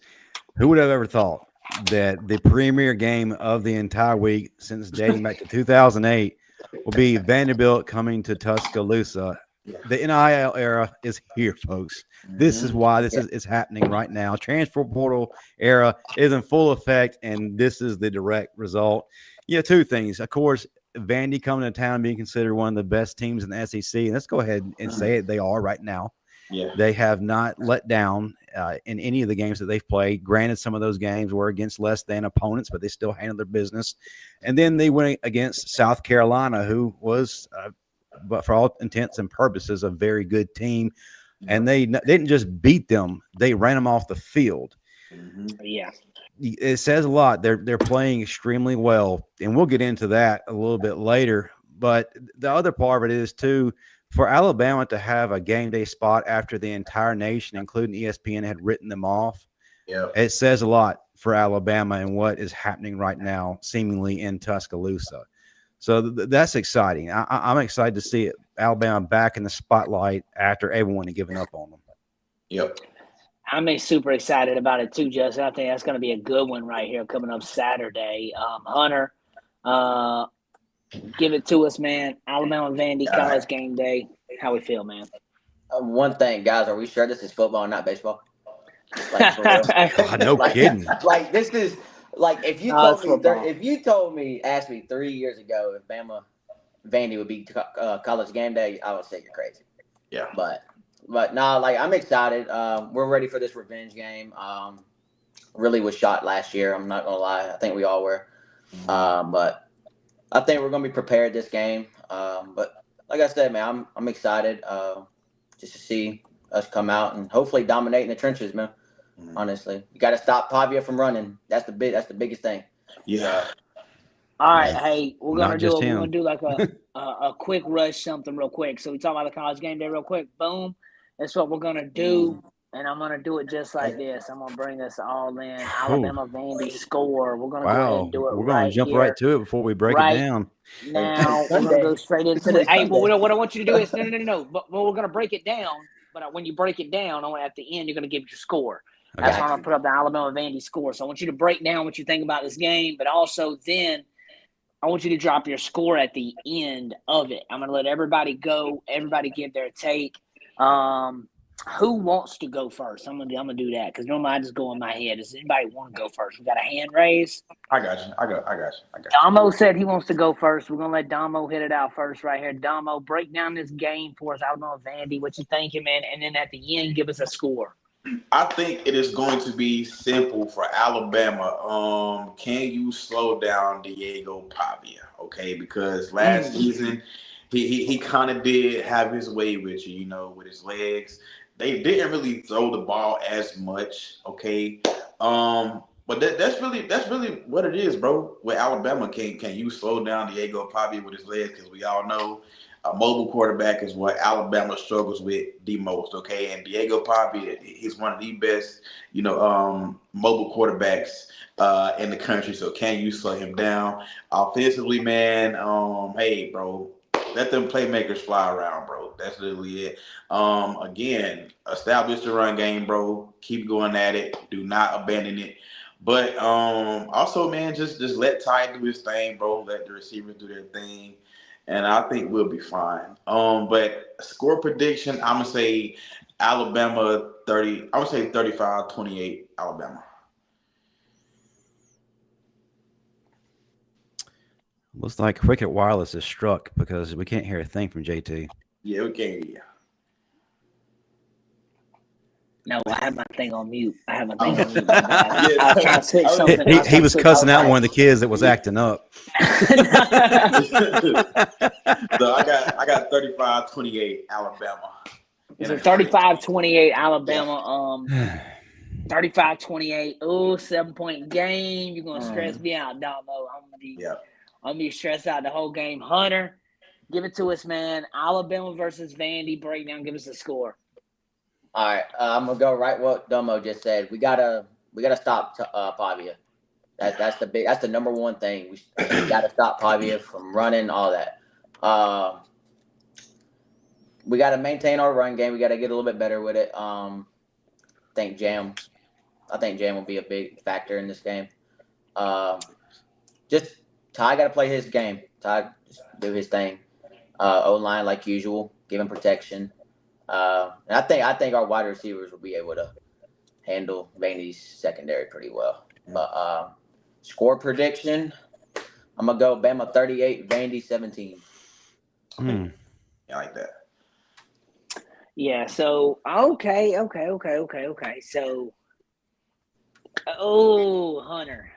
who would have ever thought that the premier game of the entire week since dating back to 2008 will be Vanderbilt coming to Tuscaloosa. The NIL era is here, folks. This is why this is happening right now. Transfer portal era is in full effect, and this is the direct result. Yeah, two things. Of course, Vandy coming to town being considered one of the best teams in the SEC. And let's go ahead and say it. They are right now. Yeah. They have not let down in any of the games that they've played. Granted, some of those games were against less than opponents, but they still handled their business. And then they went against South Carolina, who was but for all intents and purposes, a very good team. And they didn't just beat them; they ran them off the field. Yeah, it says a lot. They're playing extremely well, and we'll get into that a little bit later. But the other part of it is too, for Alabama to have a game day spot after the entire nation, including ESPN, had written them off. Yeah, it says a lot for Alabama and what is happening right now, seemingly in Tuscaloosa. So that's exciting. I'm excited to see Alabama back in the spotlight after everyone had given up on them. Yep. I'm super excited about it too, Justin. I think that's going to be a good one right here coming up Saturday. Hunter, give it to us, man. Alabama Vandy College Game Day. How we feel, man? One thing, guys, are we sure this is football and not baseball? Like, for real? God, no kidding. Like this is like if you told me, asked me 3 years ago if Vandy would be College Game Day, I would say you're crazy. Yeah, but no, like I'm excited. We're ready for this revenge game. Really was shot last year. I'm not gonna lie. I think we all were. But I think we're gonna be prepared this game. But like I said, man, I'm excited just to see us come out and hopefully dominate in the trenches, man. Honestly, you got to stop Pavia from running. That's the biggest thing. Yeah. All right, hey, we're gonna Not do like a quick rush something real quick. So we talk about the College Game Day real quick. Boom. That's what we're gonna do, and I'm gonna do it just like this. I'm gonna bring us all in. Alabama Vandy score. We're gonna go ahead and do it. We're gonna jump right to it before we break it down. Now we're gonna go straight into the. Hey, well, what I want you to do is no. But we're gonna break it down. But when you break it down, at the end, you're gonna give your score. That's why I'm gonna put up the Alabama Vandy score. So I want you to break down what you think about this game, but also then I want you to drop your score at the end of it. I'm gonna let everybody go. Everybody give their take. Who wants to go first? I'm gonna do that because normally I just go in my head. Does anybody want to go first? We got a hand raised. I got you. Domo said he wants to go first. We're gonna let Domo hit it out first right here. Domo, break down this game for us. Alabama Vandy, what you thinking, man? And then at the end, give us a score. I think it is going to be simple for Alabama. Can you slow down Diego Pavia? Okay, because last season he kind of did have his way with you, with his legs. They didn't really throw the ball as much. Okay, but that's really what it is, bro. With Alabama, can you slow down Diego Pavia with his legs? Because we all know a mobile quarterback is what Alabama struggles with the most, okay? And Diego Pavia, he's one of the best, mobile quarterbacks in the country. So can you slow him down? Offensively, man, hey, bro, let them playmakers fly around, bro. That's literally it. Again, establish the run game, bro. Keep going at it. Do not abandon it. But also, man, just let Ty do his thing, bro. Let the receivers do their thing. And I think we'll be fine. But score prediction, I'm gonna say Alabama 30. I'm gonna say 35-28 Alabama. Looks like Cricket Wireless is struck because we can't hear a thing from JT. Yeah, we can. Yeah. No, I have my thing on mute. I was trying to switch something. He was cussing out one of the kids that was acting up. So I got 35-28 Alabama. So 35-28 Alabama. 35-28. Oh, 7-point game. You're gonna stress me out, Domo. I'm gonna be stressed out the whole game. Hunter, give it to us, man. Alabama versus Vandy breakdown. Give us a score. All right, I'm gonna go right what Domo just said. We gotta stop Pavia. That's the number one thing. We gotta stop Pavia from running all that. We gotta maintain our run game. We gotta get a little bit better with it. I think Jam will be a big factor in this game. Just Ty gotta play his game. Ty just do his thing. O-line like usual, give him protection. And I think our wide receivers will be able to handle Vandy's secondary pretty well. But score prediction, I'm gonna go Bama 38, Vandy 17. I like that. Yeah. So okay. So, Hunter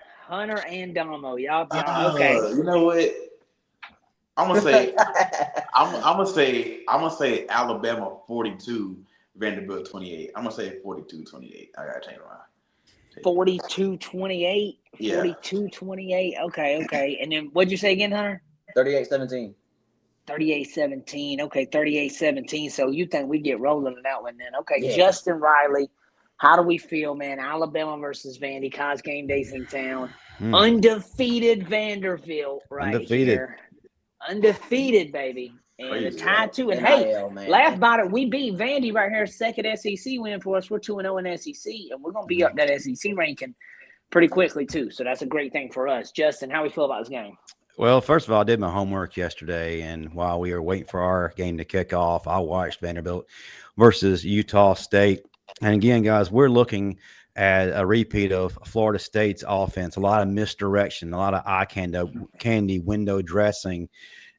and Domo, y'all. Okay. You know what? I'm gonna say Alabama 42, Vanderbilt 28. I'm gonna say 42-28. I gotta change my mind. 42-28. Yeah. 42-28. Okay. And then what'd you say again, Hunter? 38-17. 38-17. Okay, 38-17. So you think we get rolling on that one then? Okay, Yeah. Justin Riley, how do we feel, man? Alabama versus Vandy. College game days in town. Undefeated Vanderbilt here. Undefeated, baby. And Crazy, the tie too. And NIL, man. laugh about it. We beat Vandy right here. Second SEC win for us. We're 2-0 in SEC, and we're gonna be up that SEC ranking pretty quickly too. So that's a great thing for us. Justin, how we feel about this game? Well, first of all, I did my homework yesterday, and while we were waiting for our game to kick off, I watched Vanderbilt versus Utah State. And again, guys, we're looking at a repeat of Florida State's offense, a lot of misdirection, a lot of eye candy window dressing.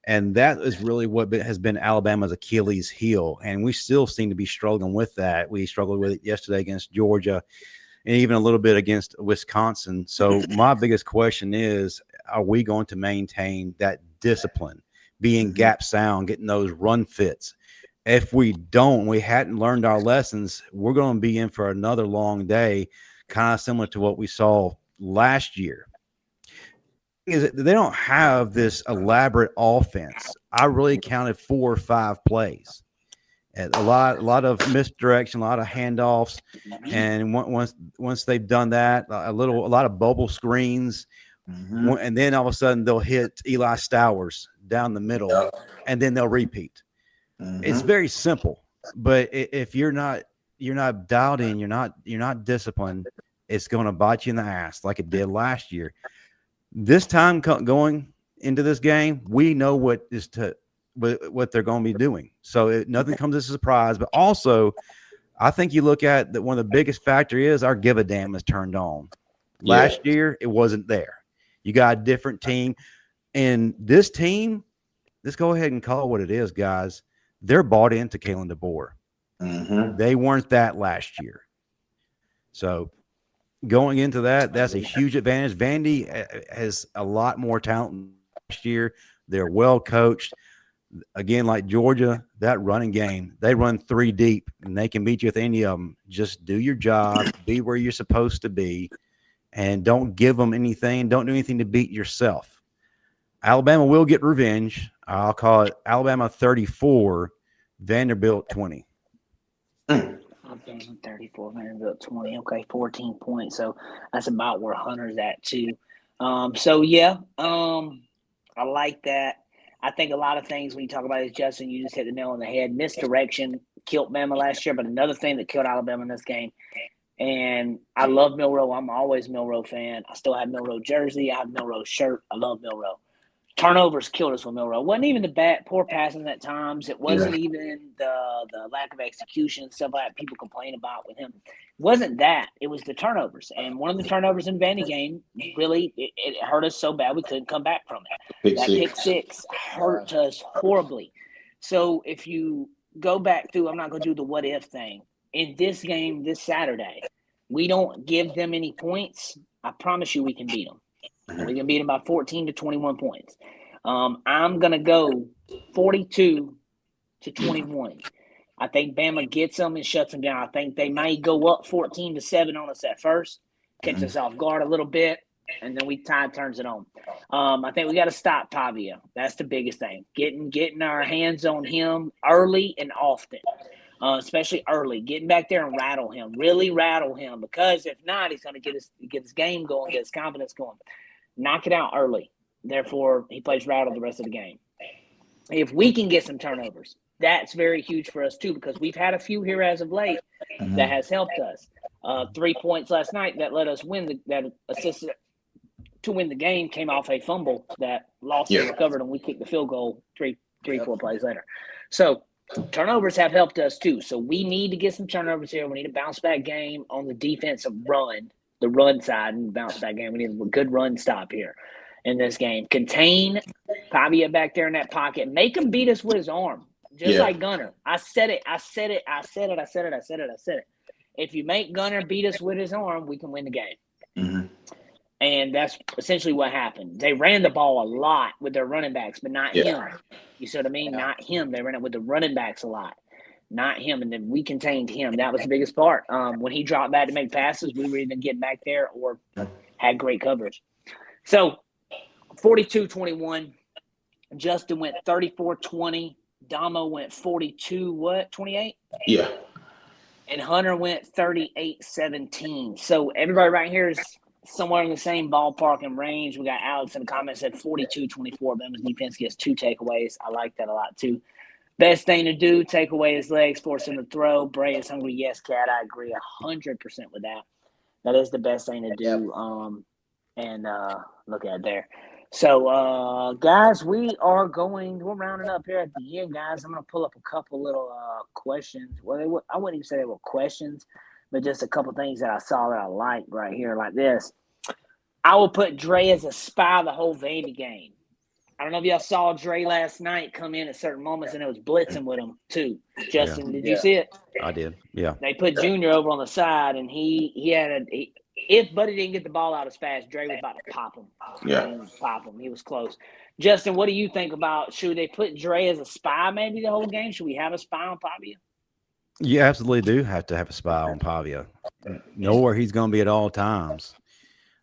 And that is really what has been Alabama's Achilles heel. And we still seem to be struggling with that. We struggled with it yesterday against Georgia and even a little bit against Wisconsin. So my biggest question is, are we going to maintain that discipline, being gap sound, getting those run fits? If we don't, we hadn't learned our lessons, we're going to be in for another long day, kind of similar to what we saw last year. Is they don't have this elaborate offense. I really counted 4 or 5 plays. A lot of misdirection, a lot of handoffs, and once they've done that, a lot of bubble screens, and then all of a sudden they'll hit Eli Stowers down the middle, and then they'll repeat. It's very simple, but if you're not dialed in, you're not disciplined, it's going to bite you in the ass like it did last year. This time going into this game, we know what they're going to be doing. So nothing comes as a surprise. But also, I think you look at that one of the biggest factor is our give a damn is turned on. Last year, it wasn't there. You got a different team. And this team, let's go ahead and call it what it is, guys. They're bought into Kalen DeBoer. They weren't that last year. So going into that, that's a huge advantage. Vandy has a lot more talent last year. They're well coached. Again, like Georgia, that running game, they run 3 deep, and they can beat you with any of them. Just do your job, be where you're supposed to be, and don't give them anything. Don't do anything to beat yourself. Alabama will get revenge. I'll call it Alabama 34, Vanderbilt 20. 34, Vanderbilt 20. Okay, 14 points. So that's about where Hunter's at too. I like that. I think a lot of things when you talk about it, Justin, you just hit the nail on the head. Misdirection killed Bama last year, but another thing that killed Alabama in this game. And I love Milroe. I'm always a Milroe fan. I still have Milroe jersey. I have Milroe shirt. I love Milroe. Turnovers killed us with Milroe. It wasn't even the poor passing at times. It wasn't even the lack of execution and stuff like that people complain about with him. It wasn't that. It was the turnovers. And one of the turnovers in Vandy game, really, it hurt us so bad we couldn't come back from it. Pick six hurt us horribly. So if you go back through, I'm not going to do the what if thing. In this game this Saturday, we don't give them any points. I promise you we can beat them. We can beat them by 14 to 21 points. I'm going to go 42 to 21. I think Bama gets them and shuts them down. I think they might go up 14-7 on us at first, catch us off guard a little bit, and then Tide turns it on. I think we got to stop Pavia. That's the biggest thing. Getting our hands on him early and often, especially early. Getting back there and really rattle him, because if not, he's going to get his game going, get his confidence going. Knock it out early. Therefore, he plays rattle the rest of the game. If we can get some turnovers, that's very huge for us too, because we've had a few here as of late that has helped us. 3 points last night that let us win, that assisted to win the game came off a fumble that lost and recovered, and we kicked the field goal 4 plays later. So turnovers have helped us too. So we need to get some turnovers here. We need a bounce back game on the defensive run, the run side, and bounce back game. We need a good run stop here in this game. Contain Pavia back there in that pocket. Make him beat us with his arm, just like Gunner. I said it. If you make Gunner beat us with his arm, we can win the game. Mm-hmm. And that's essentially what happened. They ran the ball a lot with their running backs, but not him. You see what I mean? Not him. They ran it with the running backs a lot, not him. And then we contained him. That was the biggest part. When he dropped back to make passes, we were either getting back there or had great coverage. So 42-21. Justin went 34-20. Domo went 28? Yeah. And Hunter went 38-17. So everybody right here is somewhere in the same ballpark and range. We got Alex in the comments said 42-24. Bama's defense gets 2 takeaways. I like that a lot too. Best thing to do, take away his legs, force him to throw. Bray is hungry. Yes, Cat, I agree 100% with that. That is the best thing to do. And look at it there. So, guys, we're rounding up here at the end, guys. I'm going to pull up a couple little questions. Well, I wouldn't even say they were questions, but just a couple things that I saw that I liked right here, like this. I will put Dre as a spy the whole Vandy game. I don't know if y'all saw Dre last night come in at certain moments, and it was blitzing with him too. Justin, did you see it? I did. Yeah. They put Junior over on the side, and he had if Buddy didn't get the ball out as fast, Dre was about to pop him. He was close. Justin, what do you think about, should they put Dre as a spy maybe the whole game? Should we have a spy on Pavia? You absolutely do have to have a spy on Pavia. Know where he's going to be at all times.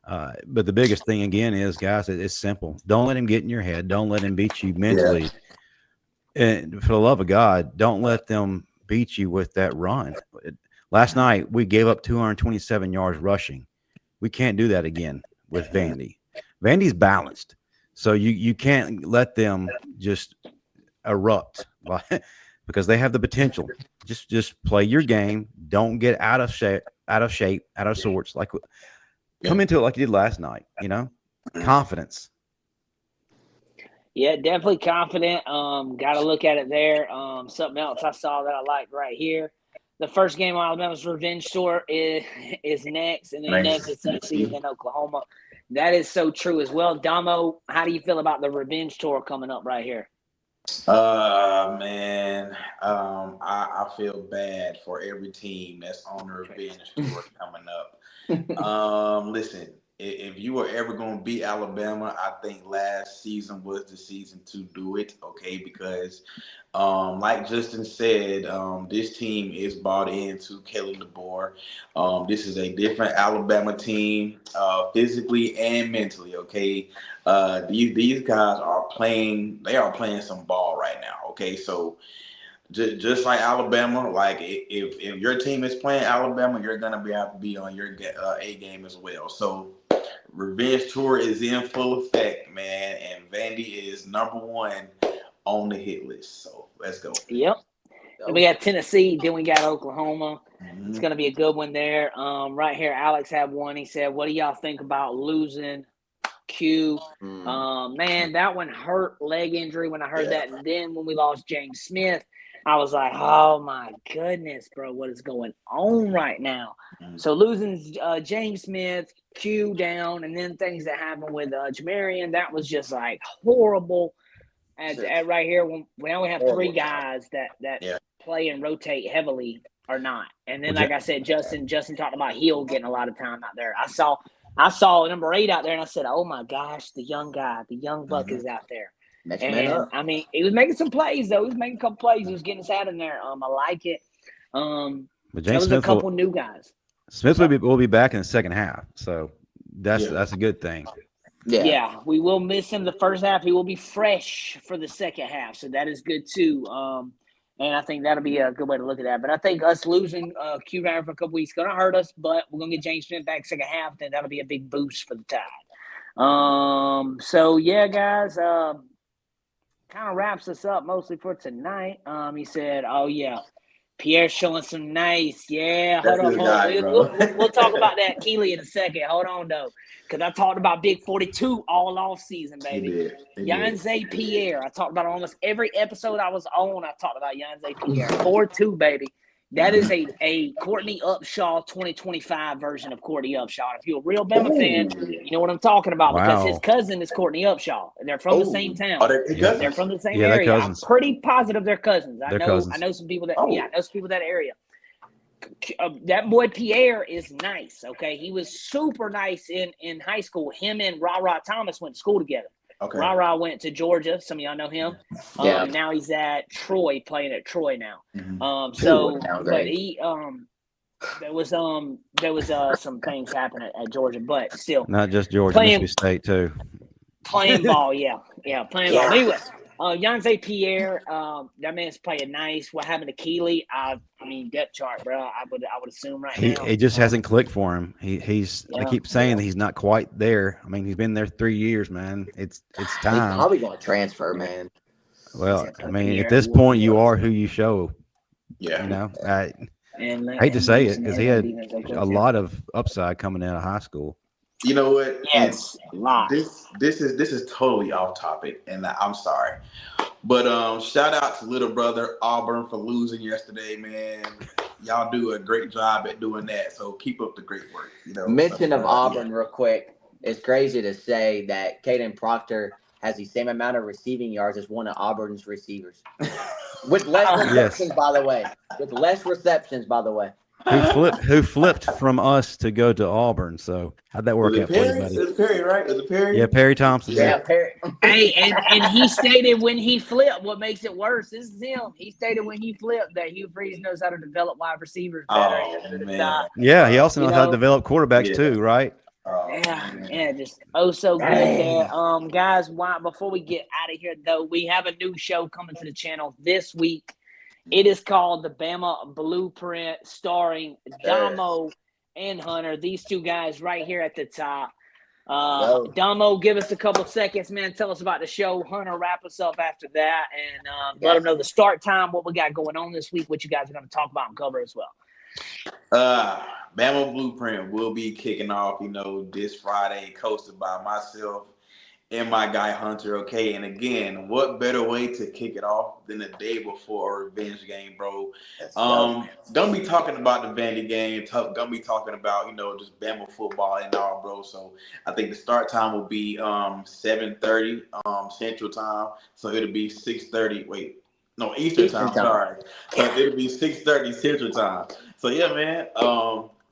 But the biggest thing, again, is, guys, it's simple. Don't let him get in your head. Don't let him beat you mentally. Yeah. And for the love of God, don't let them beat you with that run. Last night, we gave up 227 yards rushing. We can't do that again with Vandy. Vandy's balanced. So you can't let them just erupt because they have the potential. Just play your game. Don't get out of shape, out of sorts. Come into it like you did last night, confidence. Yeah, definitely confident. Got to look at it there. Something else I saw that I liked right here. The first game on Alabama's revenge tour is next, and then next is Tennessee and then Oklahoma. That is so true as well. Domo, how do you feel about the revenge tour coming up right here? Man, I feel bad for every team that's on the revenge tour coming up. Listen, if you were ever going to beat Alabama, I think last season was the season to do it, okay? Because like Justin said, this team is bought into Kalen DeBoer. This is a different Alabama team, physically and mentally, okay? These guys are playing some ball right now, okay? So just like Alabama, like if your team is playing Alabama, you're going to have to be on your A game as well. So revenge tour is in full effect, man, and Vandy is #1 on the hit list. So let's go. Yep. And we got Tennessee, then we got Oklahoma. Mm-hmm. It's going to be a good one there. Right here, Alex had one. He said, what do y'all think about losing Q? Man, that one hurt, leg injury when I heard that. And then when we lost James Smith, I was like, oh, my goodness, bro, what is going on right now? So losing James Smith, Q down, and then things that happened with Jamarian, that was just like horrible. At right here, we only have 3 guys that play and rotate heavily or not. And then, like I said, Justin talked about Hill getting a lot of time out there. I saw number 8 out there, and I said, oh, my gosh, the young guy, the young buck is out there. I mean, he was making some plays, though. He was making a couple plays. He was getting his hat in there. I like it. But there was a couple new guys. Smith will be back in the second half, so that's a good thing. Yeah, we will miss him the first half. He will be fresh for the second half, so that is good too. And I think that'll be a good way to look at that. But I think us losing Q down for a couple weeks is going to hurt us, but we're going to get James Smith back second half, then that'll be a big boost for the Tide. So, yeah, guys, kind of wraps us up mostly for tonight. He said, oh, yeah, Pierre's showing some nice. Yeah, That's hold his on. guy, bro. We'll talk about that Keely in a second. Hold on, though, because I talked about Big 42 all off season, He baby. did. Yanze Pierre. I talked about almost every episode I was on. I talked about Yanze Pierre. 4-2, baby. That is a Courtney Upshaw 2025 version of Courtney Upshaw. If you're a real Bama fan, you know what I'm talking about because his cousin is Courtney Upshaw. They're from the same town. Oh, they're from the same Yeah, they're area. I'm cousins. pretty positive they're cousins. I They're know cousins. some people that I know some people that area. That boy Pierre is nice. Okay, he was super nice in high school. Him and Ra Thomas went to school together. Okay. Ra went to Georgia. Some of y'all know him. Yeah. Now he's at Troy, playing at Troy now. Sounds But great. he there was some things happening at Georgia, but still Not just Georgia, Playing- Mississippi State too. playing ball. Yeah, playing ball. Anyway, Yanze Pierre, that man's playing nice. What happened to Keely? I mean, depth chart, bro. I would assume right now. It just hasn't clicked for him. I keep saying that he's not quite there. I mean, he's been there 3 years, man. It's He's time. probably going to transfer, man. Well, I mean, at this point, you are who you show. Yeah. You know, I And hate to say it because he had defense they a could lot of upside coming out of high school. You know what? Yes, a lot. This is totally off topic, and I'm sorry, but shout out to little brother Auburn for losing yesterday, man. Y'all do a great job at doing that, so keep up the great work. You know, Mention of Auburn real quick. It's crazy to say that Caden Proctor has the same amount of receiving yards as one of Auburn's receivers. With less receptions, by the way. With less receptions, by the way. Who flipped from us to go to Auburn? So how'd that work Was it out for you, Perry? buddy? Is it Perry, right? Is it Perry? Yeah, Perry Thompson. Yeah, Perry. Hey, and he stated when he flipped, what makes it worse, this is him. He stated when he flipped that Hugh Freeze knows how to develop wide receivers better. Oh, man. Yeah, he also knows how to know, develop quarterbacks yeah. too, right? Yeah, just so good there. Guys, before we get out of here, though, we have a new show coming to the channel this week. It is called the Bama Blueprint, starring Domo and Hunter. These two guys right here at the top. Domo, give us a couple seconds, man. Tell us about the show. Hunter, wrap us up after that, and let them know the start time, what we got going on this week, what you guys are going to talk about and cover as well. Bama Blueprint will be kicking off, this Friday, hosted by myself and my guy Hunter, okay? And again, what better way to kick it off than the day before a revenge game, bro? Gonna be talking about the Vandy game, gonna be talking about, just Bama football and all, bro. So I think the start time will be 7:30 Central Time. So it'll be 6:30, Eastern time, sorry. So it'll be 6:30 Central Time. So yeah, man,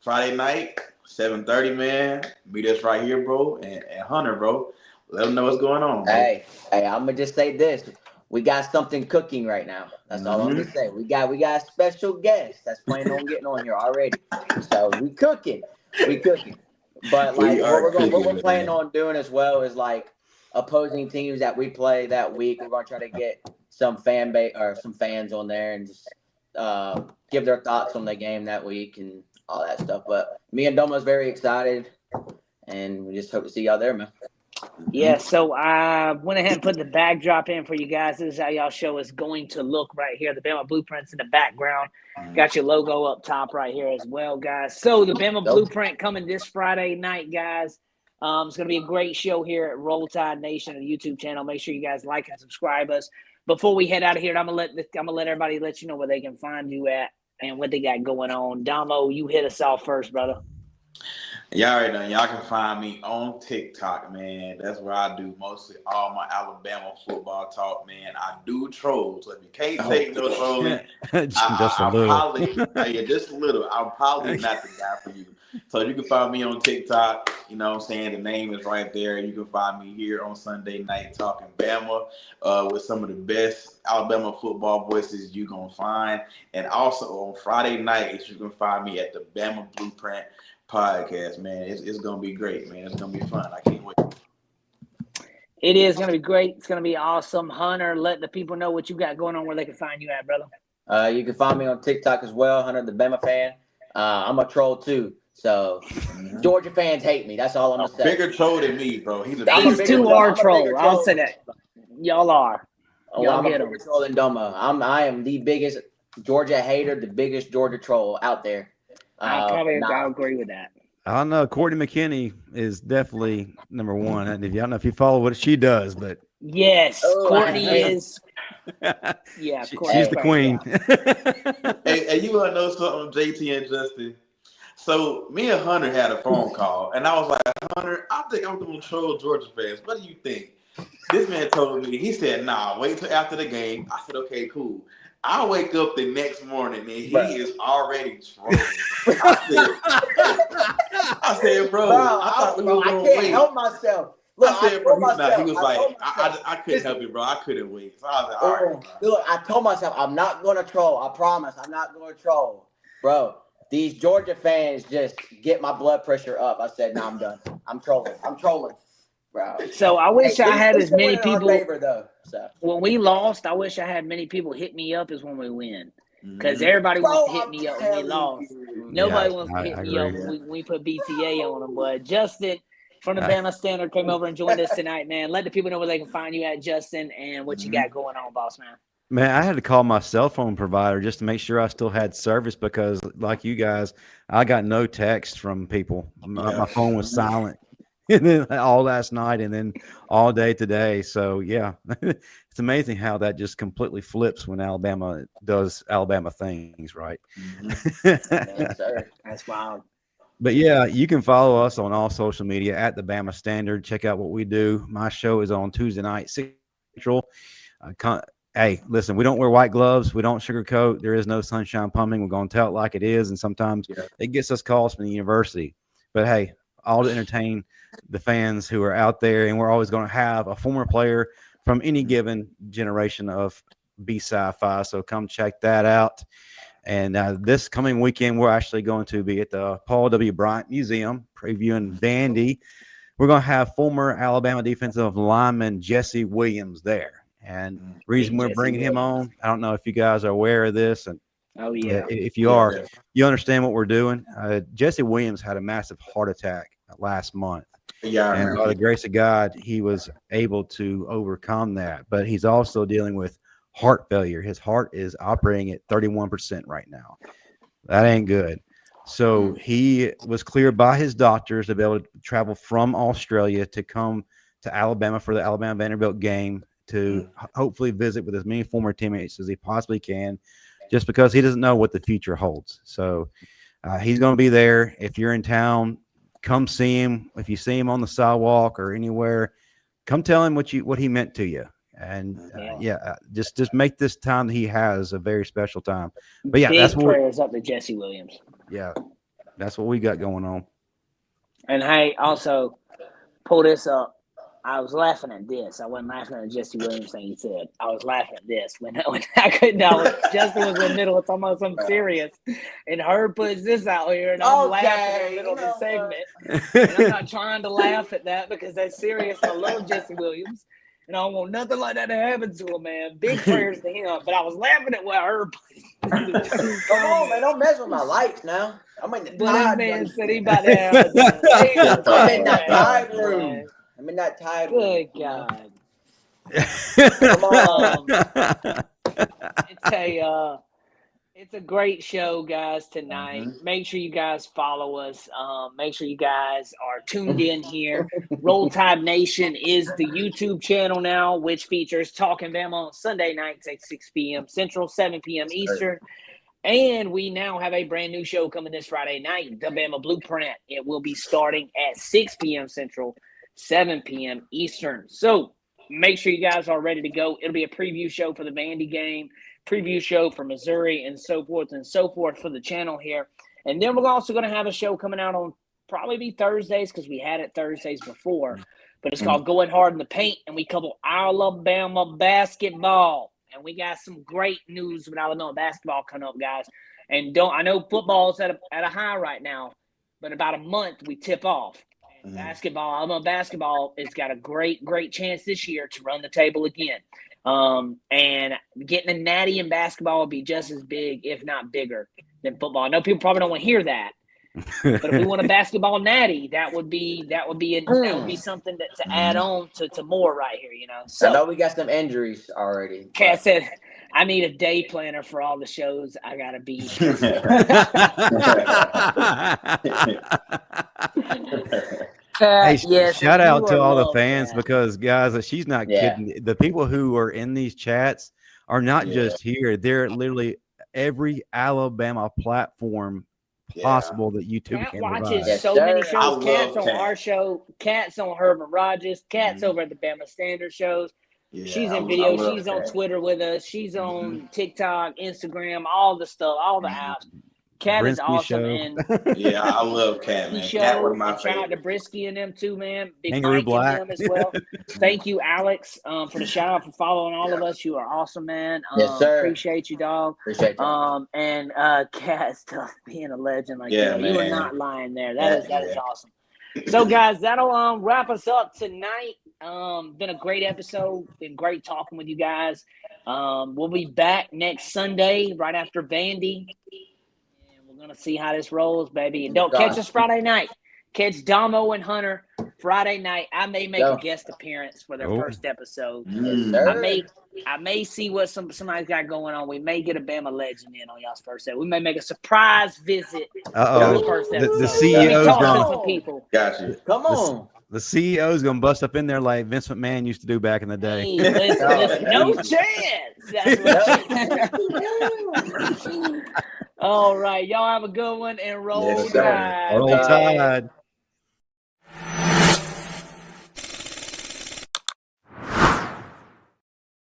Friday night, 7:30, man. Meet us right here, bro, and Hunter, bro. Let them know what's going on, bro. Hey, I'm gonna just say this: we got something cooking right now. That's all I'm gonna say. We got a special guest that's planning on getting on here already. So we cooking. But like what we're planning on doing as well is like opposing teams that we play that week. We're gonna try to get some fan base or some fans on there and just give their thoughts on the game that week and all that stuff. But me and Domo's very excited, and we just hope to see y'all there, man. Yeah, so I went ahead and put the backdrop in for you guys. This is how y'all show is going to look right here. The Bama Blueprint's in the background. Got your logo up top right here as well, guys. So the Bama Blueprint coming this Friday night, guys. It's going to be a great show here at Roll Tide Nation, the YouTube channel. Make sure you guys like and subscribe us. Before we head out of here, I'm gonna let everybody let you know where they can find you at and what they got going on. Domo, you hit us off first, brother. Y'all already know. Y'all can find me on TikTok, man. That's where I do mostly all my Alabama football talk, man. I do troll, so if you can't take no trolling, just a little. Just a little. I'm probably not the guy for you. So you can find me on TikTok. You know what I'm saying? The name is right there. You can find me here on Sunday night talking Bama with some of the best Alabama football voices you going to find. And also on Friday nights, you can find me at the Bama Blueprint podcast, man. It's going to be great, man. It's going to be fun. I can't wait. It is going to be great. It's going to be awesome. Hunter, let the people know what you got going on, where they can find you at, brother. You can find me on TikTok as well, Hunter the Bama fan. I'm a troll too. So Georgia fans hate me. That's all I'm gonna say. Bigger troll than me, bro. These two are troll. I'll say that. Y'all are. I'm a bigger troll than Domo. I am the biggest Georgia hater, the biggest Georgia troll out there. I agree with that. I don't know. Courtney McKinney is definitely number one. I don't know if you follow what she does, but yes, Courtney is. Yeah, she's the queen. Hey, you want to know something, JT and Justin? So me and Hunter had a phone call, and I was like, Hunter, I think I'm going to troll Georgia fans. What do you think? This man told me, he said, nah, wait till after the game. I said, okay, cool. I wake up the next morning and he is already trolling. I said, bro, I thought we were going to wait. Help myself. Look, I said, bro, he's not. He was like, I couldn't help you, bro. I couldn't wait. So I was like, all right. Look, I told myself, I'm not going to troll. I promise, I'm not going to troll. Bro, these Georgia fans just get my blood pressure up. I said, nah, I'm done. I'm trolling. Bro. So I wish I had as many people. Favor, though, so. When we lost, I wish I had many people hit me up as when we win. Because everybody wants to hit me up when we lost. Nobody wants to hit me up when we put BTA on them. But Justin from the Bama Standard came over and joined us tonight, man. Let the people know where they can find you at, Justin, and what you got going on, boss man. Man, I had to call my cell phone provider just to make sure I still had service because, like you guys, I got no text from people. My phone was silent. And then all last night and then all day today. So, yeah, it's amazing how that just completely flips when Alabama does Alabama things, right? Yes, sir. That's wild. But, yeah, you can follow us on all social media at the Bama Standard. Check out what we do. My show is on Tuesday night, 6 Central. Hey, listen, we don't wear white gloves. We don't sugarcoat. There is no sunshine pumping. We're going to tell it like it is. And sometimes it gets us calls from the university. But, hey, all to entertain the fans who are out there, and we're always going to have a former player from any given generation of B-Sci-Fi, so come check that out. And this coming weekend, we're actually going to be at the Paul W. Bryant Museum previewing Vandy. We're going to have former Alabama defensive lineman Jesse Williams there. And the reason we're bringing him on, I don't know if you guys are aware of this, and if you are, you understand what we're doing. Jesse Williams had a massive heart attack last month. And by the grace of God, he was able to overcome that. But he's also dealing with heart failure. His heart is operating at 31% right now. That ain't good. So he was cleared by his doctors to be able to travel from Australia to come to Alabama for the Alabama Vanderbilt game to hopefully visit with as many former teammates as he possibly can, just because he doesn't know what the future holds. So he's going to be there. If you're in town, come see him. If you see him on the sidewalk or anywhere, come tell him what he meant to you. And just make this time that he has a very special time. But yeah, that's what prayers up to Jesse Williams. Yeah, that's what we got going on. And hey, also pull this up. I was laughing at this. I wasn't laughing at Jesse Williams thing he said. I was laughing at this when I couldn't know. Justin was in the middle of talking about something serious, and Herb puts this out here, and I'm laughing in the middle of the segment. And I'm not trying to laugh at that because that's serious. I love Jesse Williams, and I don't want nothing like that to happen to him, man. Big prayers to him. But I was laughing at what Herb put. Come on, man. Don't mess with my lights now. I'm in the Tide man said he about to have I'm in that Tide room. I'm in that Tide room. Good God. Come on. It's a great show, guys, tonight. Make sure you guys follow us. Make sure you guys are tuned in here. Roll Tide Nation is the YouTube channel now, which features TalknBama on Sunday nights at 6 p.m. Central, 7 p.m. Eastern. And we now have a brand new show coming this Friday night, the Bama Blueprint. It will be starting at 6 p.m. Central, 7 p.m. Eastern. So make sure you guys are ready to go. It'll be a preview show for the Vandy game, preview show for Missouri, and so forth for the channel here. And then we're also going to have a show coming out on probably be Thursdays because we had it Thursdays before. But it's called Going Hard in the Paint, and we cover Alabama basketball. And we got some great news with Alabama basketball coming up, guys. And I know football's at a high right now, but about a month we tip off. And Alabama basketball has got a great chance this year to run the table again. And getting a natty in basketball will be just as big, if not bigger, than football. I know people probably don't want to hear that, but if we want a basketball natty, that would be something to add on to more right here, you know. So I know we got some injuries already. Cat said, I need a day planner for all the shows I gotta be. Hey, yes, shout and out you to are all the loved, fans Kat. because, guys, she's not Yeah. kidding. The people who are in these chats are not Yeah. just here; they're literally every Alabama platform possible that YouTube Kat can watches provide. Yes, so many sir. I shows. Kat's love on Kat. our show. Kat's on Herman Rogers. Kat's Mhm. over at the Bama Standard shows. Yeah, She's I in video. love She's on Kat. Twitter with us. She's on TikTok, Instagram, all the stuff, all the apps. Kat is Brinsky awesome, show. and Yeah, I love Kat, man. Kat, one show. of my And shout out to favorites. Brisky and them too, man. Big Kangaroo Mike Black. and them as well. Thank you, Alex, for the shout out for following all of us. You are awesome, man. Yes, sir. Appreciate you, dog. Appreciate you. And Kat, tough being a legend. Like Yeah, you are man. not lying there. That is Yeah. awesome. So, guys, that'll wrap us up tonight. Been a great episode. Been great talking with you guys. We'll be back next Sunday right after Vandy. And we're gonna see how this rolls, baby. And don't catch us Friday night. Catch Domo and Hunter Friday night. I may make a guest appearance for their first episode. Yes, sir. I may see what somebody's got going on. We may get a Bama legend in on y'all's first episode. We may make a surprise visit on the first episode. The CEO's talk to gonna some people. Got you. Come on. the CEO's gonna bust up in there like Vince McMahon used to do back in the day. Hey, listen, no chance. That's what All right, y'all have a good one and roll Yes, sir. Tide. Roll Tide.